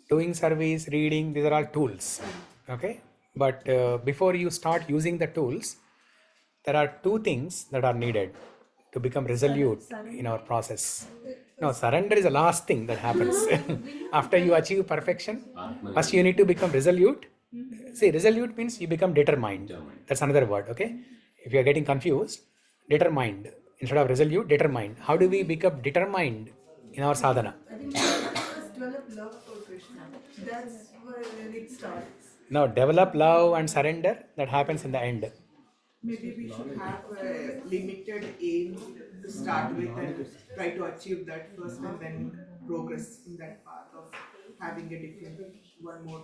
Doing service, reading, these are all tools. Okay. But before you start using the tools, there are two things that are needed to become resolute in our process. No, surrender is the last thing that happens. After you achieve perfection, first you need to become resolute. See, resolute means you become determined. That's another word, okay? If you are getting confused, determined. Instead of resolute, determined. How do we become determined in our sadhana? I think we have to first develop love for Krishna. That's where it starts. Now, develop love and surrender. That happens in the end. Maybe we should have a limited aim to start with and try to achieve that first and then progress in that path of having a different one more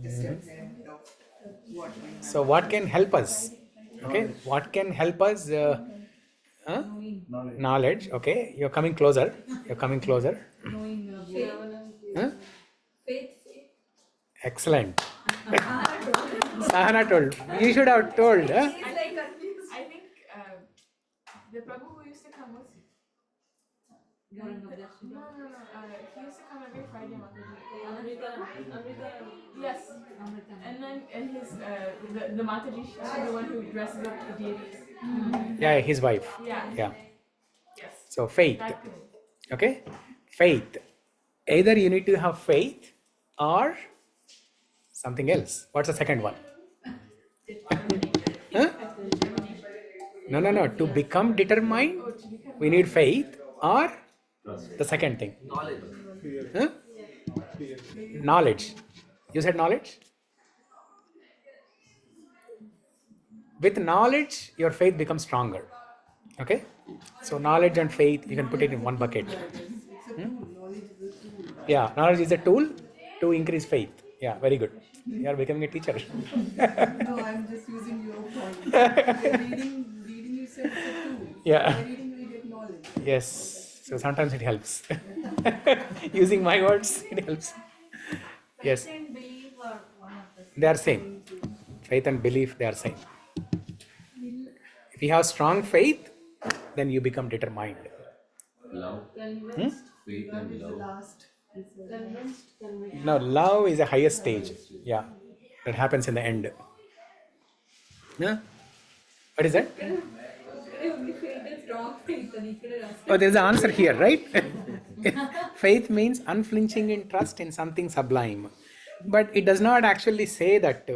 step ahead of what we have. So, what can help us? Okay, what can help us? Knowledge. Okay, you're coming closer. You're coming closer. Huh? Faith. Excellent. Sahana told. You should have told. Huh? He's like confused. I think the Prabhu who used to come was. No. He used to come every Friday, Mataji. Yes. And then his the Mataji, she's the one who dresses up the deities. Yeah, his wife. Yeah. Yeah. Yes. So faith. Okay, faith. Either you need to have faith or something else. What's the second one? Huh? No. To become determined, we need faith or the second thing. Knowledge. Huh? Knowledge. You said knowledge? With knowledge, your faith becomes stronger. Okay? So knowledge and faith, you can put it in one bucket. Yeah, knowledge is a tool to increase faith. Yeah, very good. You are becoming a teacher. No, I'm just using your point. Reading you said it's a tool. Yeah. By reading we get knowledge. Yes. So sometimes it helps. Using my words, it helps. Yes. Faith and belief are one of the They are same. Faith and belief, they are same. If you have strong faith, then you become determined. Love, faith and love. Now, love is a higher stage. Yeah. That happens in the end. Yeah? What is that? Oh, there's an answer here, right? Faith means unflinching in trust in something sublime. But it does not actually say that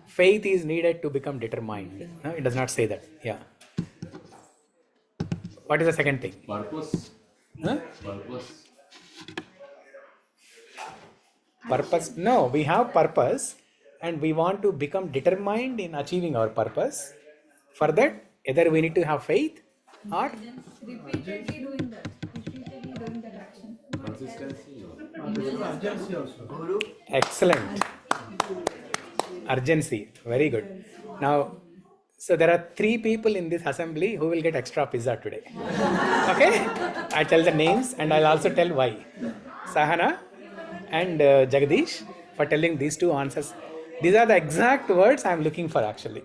faith is needed to become determined. No, it does not say that. Yeah. What is the second thing? Purpose. Huh? Purpose. Purpose? No, we have purpose and we want to become determined in achieving our purpose. For that, either we need to have faith or repeatedly doing that. Repeatedly doing that action. Consistency. Urgency also. Guru. excellent. Urgency. Very good. Now, so there are 3 people in this assembly who will get extra pizza today. Okay? I tell the names and I'll also tell why. Sahana and Jagdish for telling these 2 answers. These are the exact words I am looking for actually.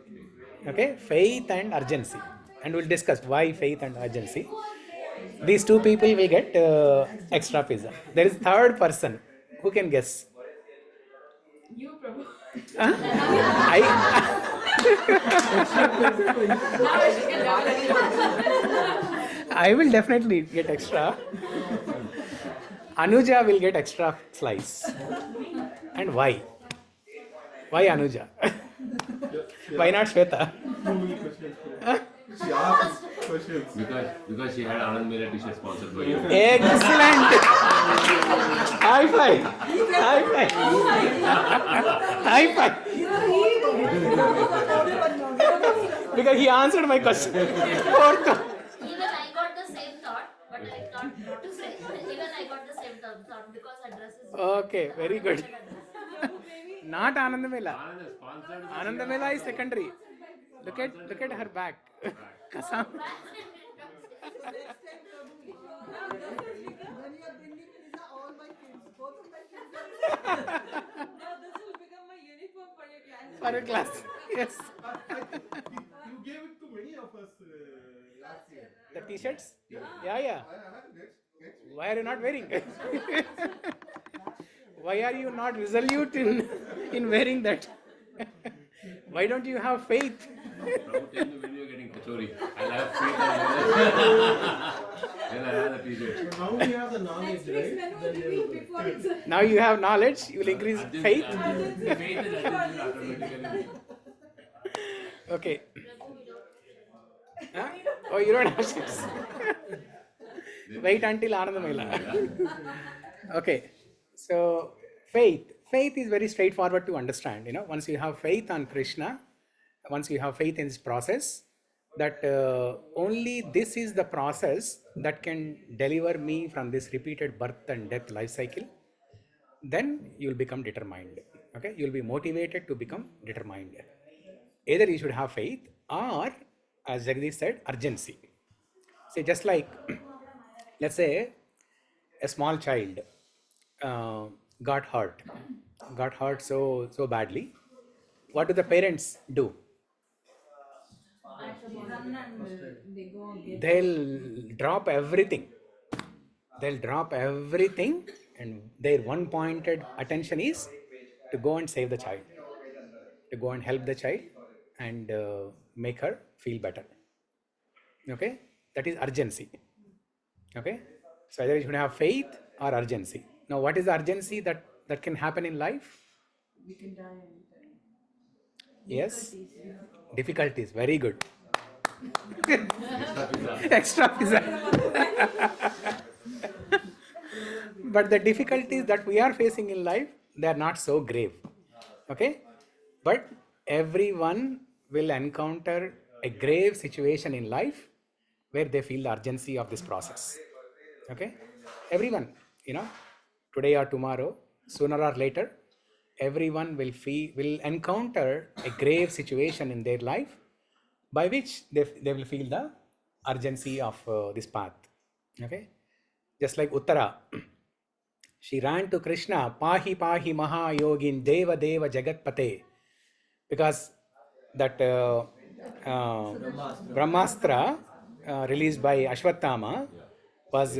Okay? Faith and urgency. And we'll discuss why faith and urgency. These 2 people will get extra pizza. There is 3rd person. Who can guess? You, Prabhu. Huh? I will definitely get extra. Anuja will get extra slice. And why? Why Anuja? Why not Shweta? She asked questions. Because she had Anand Mera t-shirt sponsored by you. Excellent! High five! High five! High five! Because he answered my question. Even I got the same thought, but I thought not to say. Even I got the same thought because address is. Okay, very good. Not Anand Mela. Anand is sponsored. Anand Mela is secondary. Look at her back. Kasam. When you are bringing pizza, all my kids, both of my kids are. Now this will become my uniform for your class. For a class. Yes. You gave it to many of us last year. The t-shirts? Yeah. I had next week. Why are you not wearing? Why are you not resolute in wearing that? Why don't you have faith? Prabhu, tell me when you are getting kachori. I'll have faith and then I have the t-shirt. So now we have the knowledge, right? Then they will do. Now you have knowledge, you will increase faith. Faith is automatically. Okay. Huh? Oh, you don't have sex. Wait until Anandamila. Okay. So faith is very straightforward to understand. Once you have faith on Krishna, once you have faith in this process, that only this is the process that can deliver me from this repeated birth and death life cycle, then you will become determined. Okay, you will be motivated to become determined. Either you should have faith or, as Jagdish said, urgency. See, just like, let's say, a small child uh, got hurt so badly. What do the parents do? They'll drop everything. They'll drop everything, and their one pointed attention is to go and save the child, to go and help the child and make her feel better. Okay, that is urgency. Okay, so either you should have faith or urgency. Now, what is the urgency that can happen in life? We can die anytime. Yes, difficulties. Very good. Extra pizza. But the difficulties that we are facing in life, they are not so grave. Okay, but everyone will encounter a grave situation in life where they feel the urgency of this process. Okay, everyone, today or tomorrow, sooner or later, everyone will encounter a grave situation in their life by which they will feel the urgency of this path. Okay, just like Uttara, she ran to Krishna, Pahi Pahi Mahayogin Deva Deva Jagatpate, because that Brahmastra released by Ashwatthama was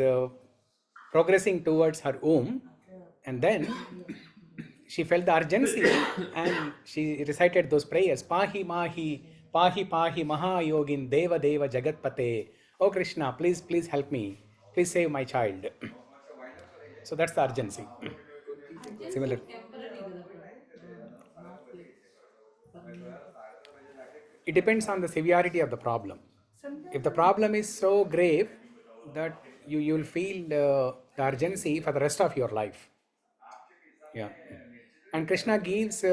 progressing towards her womb, and then she felt the urgency and she recited those prayers, Pahi Mahi Pahi Pahi Mahayogin Deva Deva Jagatpate. Oh Krishna, please help me, please save my child. So that's the urgency. Similar. It depends on the severity of the problem. If the problem is so grave that you will feel the urgency for the rest of your life. Yeah. And Krishna gives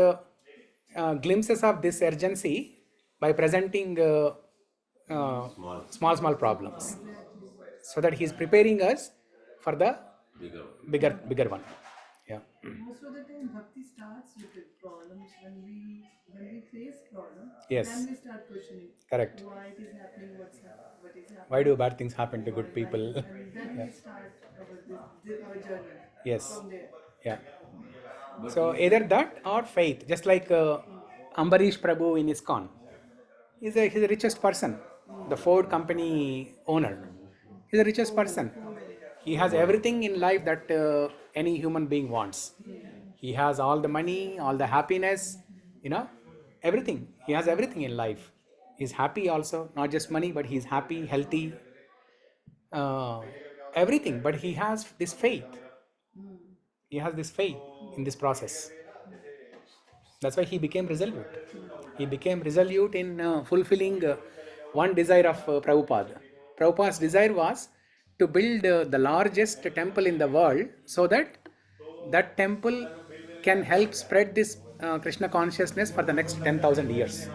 glimpses of this urgency by presenting small problems, so that he is preparing us for the bigger one. Yeah. Most of the time, bhakti starts with the problems. When we face problems, Yes. then we start questioning. Correct. Why it is happening? What is happening? Why do bad things happen to good people? And then we start our journey. Yes. From there. Yeah. So either that or faith. Just like Ambarish Prabhu in ISKCON. He's the richest person. The Ford company owner. He's the richest person. He has everything in life that any human being wants. He has all the money, all the happiness, everything. He has everything in life. He's happy also, not just money, but he's happy, healthy, everything. But he has this faith. He has this faith in this process. That's why he became resolute. He became resolute in fulfilling one desire of Prabhupada. Prabhupada's desire was to build the largest temple in the world, so that that temple can help spread this Krishna consciousness for the next 10,000 years.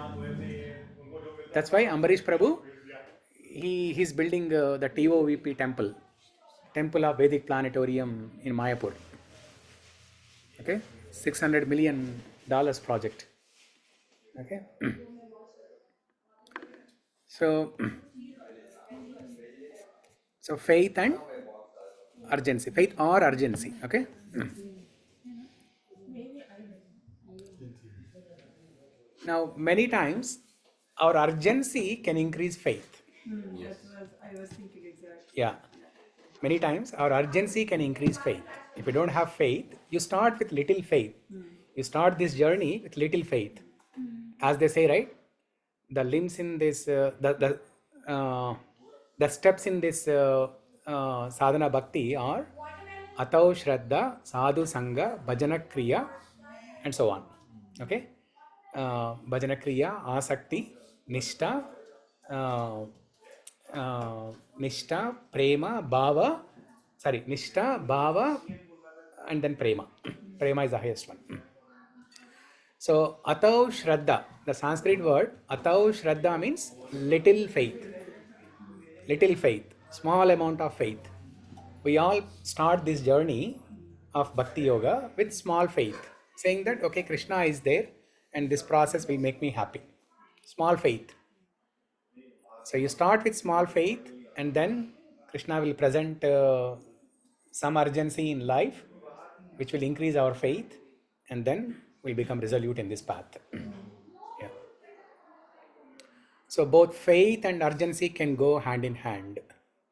That's why Ambarish Prabhu, he's building the TOVP temple of Vedic Planetarium in Mayapur. Okay, $600 million project. Okay, so faith and urgency, faith or urgency. Okay. Now, many times our urgency can increase faith. Yes. I was thinking exactly. Yeah. Many times our urgency can increase faith. If you don't have faith, you start with little faith. You start this journey with little faith. As they say, right? The limbs in this, the steps in this sadhana bhakti are Atau Shraddha, Sadhu Sangha, Bhajana Kriya, and so on. Okay? Bhajana Kriya, Asakti, Nishta, Nishta, Prema, Bhava, Nishta, Bhava, and then Prema. Prema is the highest one. So, Atau Shraddha, the Sanskrit word Atau Shraddha means little faith, small amount of faith. We all start this journey of Bhakti Yoga with small faith, saying that, okay, Krishna is there and this process will make me happy. Small faith. So you start with small faith and then Krishna will present some urgency in life which will increase our faith and then we'll become resolute in this path. Yeah. So both faith and urgency can go hand in hand.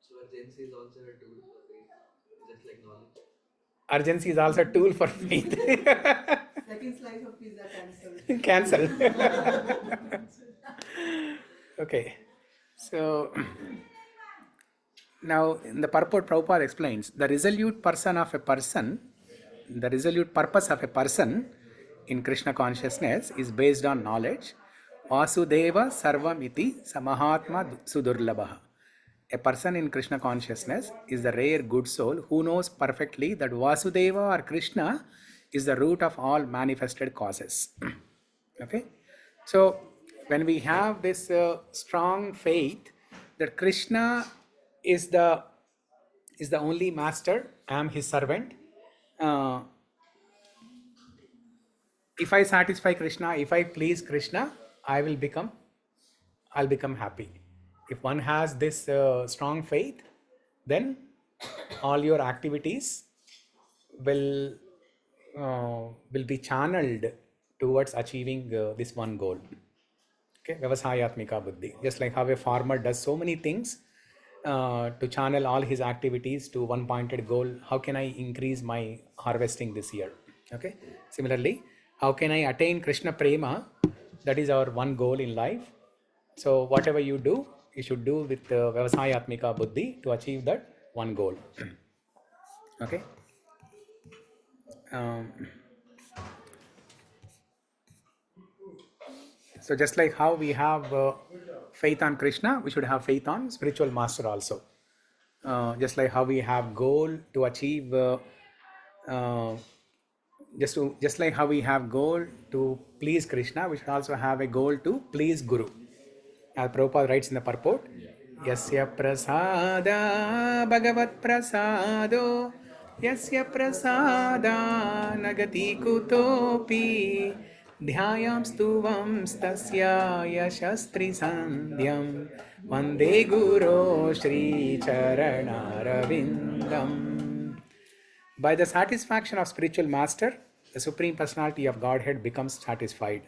So urgency is also a tool for faith, just like knowledge. Urgency is also a tool for faith. Second slice of pizza cancelled. Cancel. Okay. So now in the purport, Prabhupada explains the resolute purpose of a person in Krishna consciousness is based on knowledge. Vasudeva sarvam iti samahatma sudurlabha. A person in Krishna consciousness is the rare good soul who knows perfectly that Vasudeva or Krishna is the root of all manifested causes. Okay? So, when we have this strong faith that Krishna is the only master, I am his servant. If I satisfy Krishna, if I please Krishna, I'll become happy. If one has this strong faith, then all your activities will be channeled towards achieving this one goal. Okay, Vyavasayatmika Buddhi. Just like how a farmer does so many things to channel all his activities to one pointed goal. How can I increase my harvesting this year? Okay. Similarly, how can I attain Krishna Prema? That is our one goal in life. So whatever you do, you should do with Vyavasayatmika Buddhi to achieve that one goal. Okay. So just like how we have faith on Krishna, we should have faith on spiritual master also. Just like how we have goal to achieve, just like how we have goal to please Krishna, we should also have a goal to please Guru. As Prabhupada writes in the purport, Yasya prasada bhagavat prasado Yasya prasada nagati kutopi Dhyayam stuvam stasya yashastri sandhyam Vande Guru Shri Charanarvindam. By the satisfaction of spiritual master, the Supreme Personality of Godhead becomes satisfied.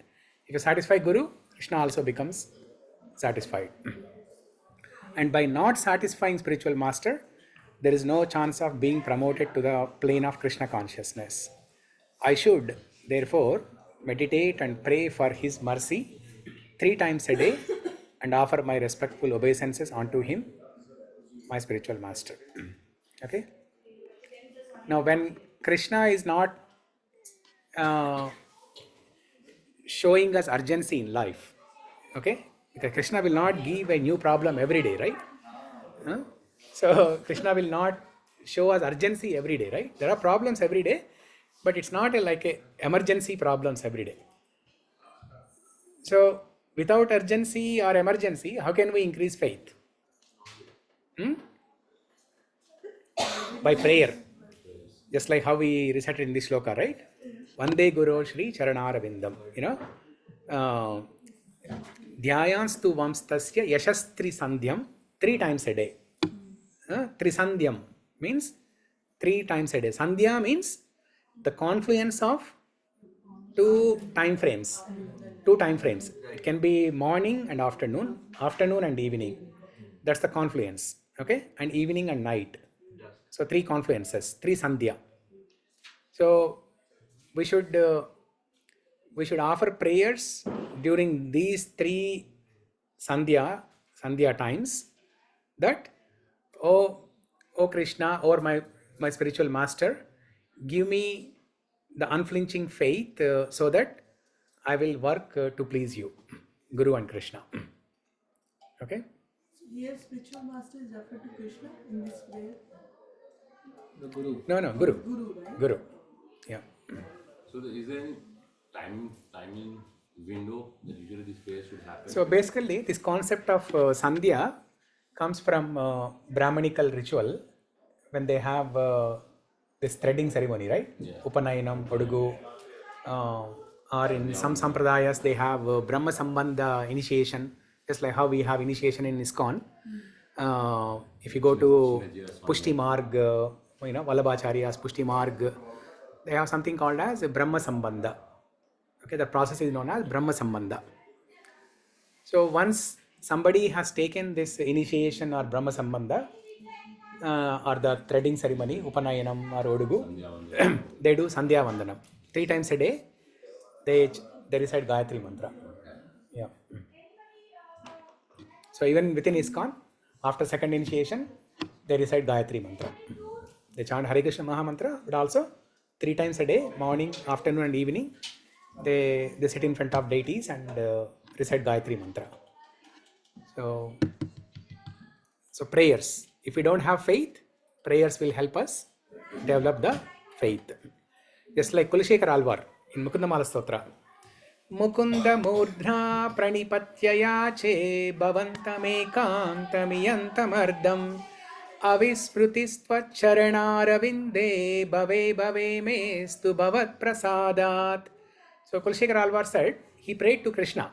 If you satisfy Guru, Krishna also becomes satisfied. And by not satisfying spiritual master, there is no chance of being promoted to the plane of Krishna consciousness. I should, therefore, meditate and pray for his mercy 3 times a day and offer my respectful obeisances unto him, my spiritual master. Okay? Now, when Krishna is not showing us urgency in life, okay? Because Krishna will not give a new problem every day, right? So Krishna will not show us urgency every day, right? There are problems every day, but it's not like a emergency problems every day. So without urgency or emergency, how can we increase faith? By prayer. Just like how we recited in this sloka, right? Vande Guru Shri Charanarvindam. Dhyayanstu vamstasya yashastri sandhyam 3 times a day. Trisandhyam means 3 times a day. Sandhya means the confluence of 2 time frames. 2 time frames. It can be morning and afternoon and evening. That's the confluence. Okay? And evening and night. So 3 confluences, 3 sandhya. So we should offer prayers during these 3 sandhya times that, oh Krishna, or my spiritual master, give me the unflinching faith so that I will work to please you, Guru and Krishna. Okay? Here, spiritual master is referred to Krishna in this prayer. The Guru. No, Guru. Guru, right? Guru. Yeah. So is there any timing window that usually this prayer should happen? So basically, this concept of Sandhya comes from Brahmanical ritual when they have this threading ceremony, right? Yeah. Upanayanam, Odugu, or in some sampradayas they have Brahma Sambandha initiation, just like how we have initiation in ISKCON. If you go to Pushti Marg, Vallabhacharya's Pushti Marg, they have something called as Brahma Sambandha. Okay, the process is known as Brahma Sambandha. So once somebody has taken this initiation or Brahma Sambandha, or the threading ceremony, Upanayanam or Odugu, they do Sandhya Vandanam. 3 times a day, they recite Gayatri Mantra. Yeah. So even within ISKCON, after second initiation, they recite Gayatri Mantra. They chant Hare Krishna Maha Mantra, but also 3 times a day, morning, afternoon and evening, they sit in front of deities and recite Gayatri Mantra. So prayers. If we don't have faith, prayers will help us develop the faith. Just like Kulashekar Alvar in Mukundamala Stotra. Mukunda Murdha Pranipatyayache Bhavantamekantamiyantamardam Avisprutisva Charanaravinde Bhave Mestu Bhavat Prasadat. So Kulashekar Alvar said, he prayed to Krishna.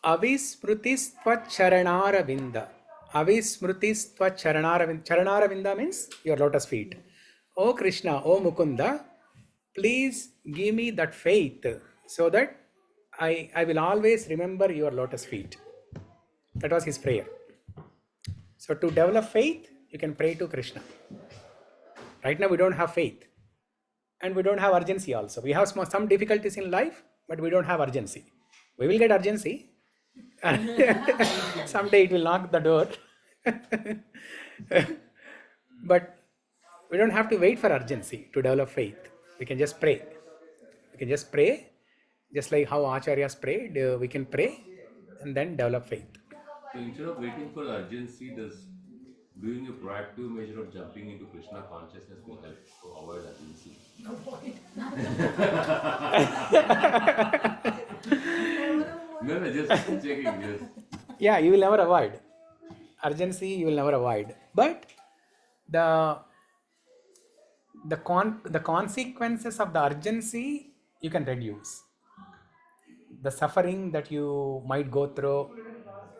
Avismrutistva Charanaravinda. Avismrutistva Charanaravinda. Charanaravinda means your lotus feet. O Krishna, O Mukunda, please give me that faith so that I will always remember your lotus feet. That was his prayer. So to develop faith, you can pray to Krishna. Right now we don't have faith. And we don't have urgency also. We have some difficulties in life, but we don't have urgency. We will get urgency. Someday it will knock the door. But we don't have to wait for urgency to develop faith. We can just pray. We can just pray, just like how Acharyas prayed. We can pray and then develop faith. So instead of waiting for urgency, does doing a proactive measure of jumping into Krishna consciousness will help to avoid urgency? No, just checking. Yes. Yeah, you will never avoid. Urgency, you will never avoid. But the consequences of the urgency, you can reduce. The suffering that you might go through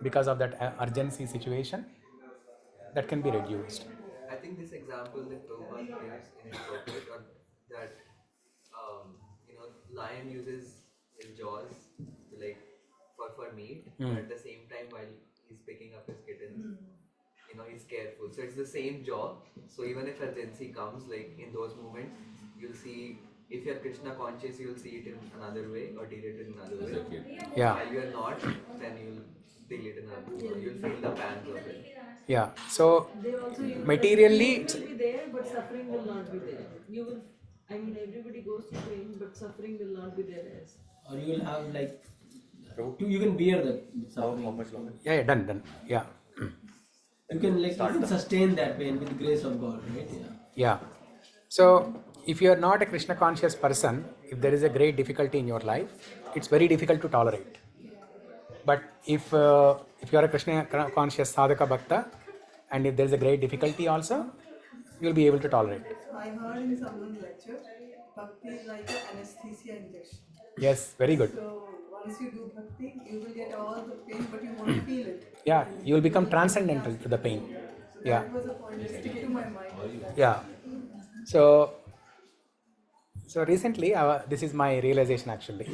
because of that urgency situation, that can be reduced. I think this example that Prabhupada gives in his purport, that lion uses his jaws for meat, but at the same time while he's picking up his kittens, he's careful. So it's the same jaw. So even if urgency comes, like in those moments, you'll see, if you're Krishna conscious, you'll see it in another way or deal it in another way. Yeah. While you're not, then you'll deal it in another way. You'll feel the pangs of it. Yeah. So materially, it will be there, but suffering will not be there. Everybody goes to pain, but suffering will not be there as. Or you will have you can bear the suffering. How much longer? Yeah, done. Yeah. You can sustain that pain with the grace of God, right? Yeah. So if you are not a Krishna conscious person, if there is a great difficulty in your life, it's very difficult to tolerate. But if you are a Krishna conscious sadhaka bhakta, and if there is a great difficulty also, you will be able to tolerate. I heard in someone's lecture, Bhakti is like an anesthesia injection. Yes, very good. So once you do Bhakti, you will get all the pain, but you won't feel it. Yeah, you will become transcendental to the pain. Yeah. That was a point that stick to my mind. Yeah. So recently, this is my realization actually,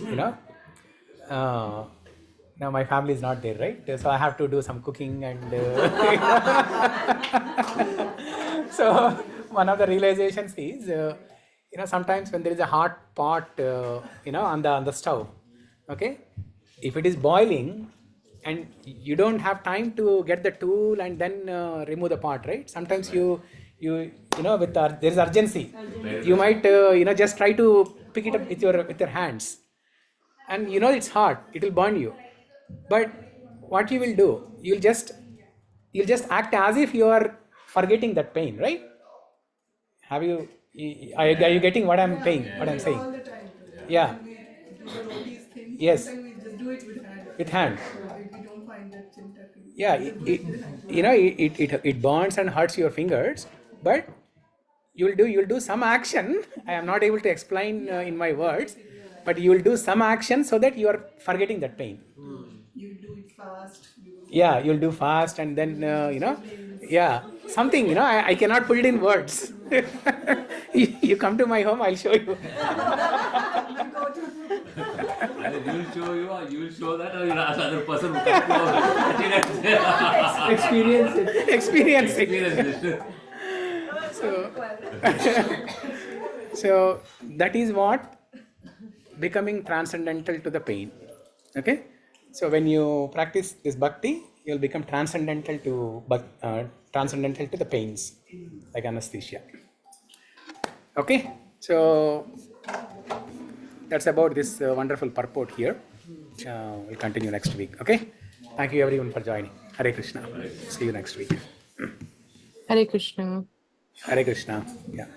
now my family is not there, right? So I have to do some cooking and so one of the realizations is, sometimes when there is a hot pot, on the stove, okay, if it is boiling and you don't have time to get the tool and then remove the pot, right? Sometimes there is urgency. You might just try to pick it up with your hands, and it's hot. It will burn you. But what you will do, you'll just act as if you are forgetting that pain, right? Have you, are you getting what I'm saying? What I'm saying? All the time. Yeah. When we do these things, Yes. sometimes we just do it with hand. With hand. So if we don't find that chinta, Yeah, it burns and hurts your fingers, but you'll do some action. I am not able to explain in my words, but you will do some action so that you are forgetting that pain. You do it fast. Yeah, you'll do fast, and then something, I cannot put it in words. You come to my home, I'll show you. Either you'll show you, or you'll show that, or you'll ask other person who comes to Experience it. So that is what becoming transcendental to the pain. Okay, so when you practice this bhakti, you'll become transcendental to the pains, like anesthesia. Okay, so that's about this wonderful purport here. We'll continue next week. Okay, thank you everyone for joining. Hare Krishna. See you next week. Hare Krishna. Hare Krishna. Yeah.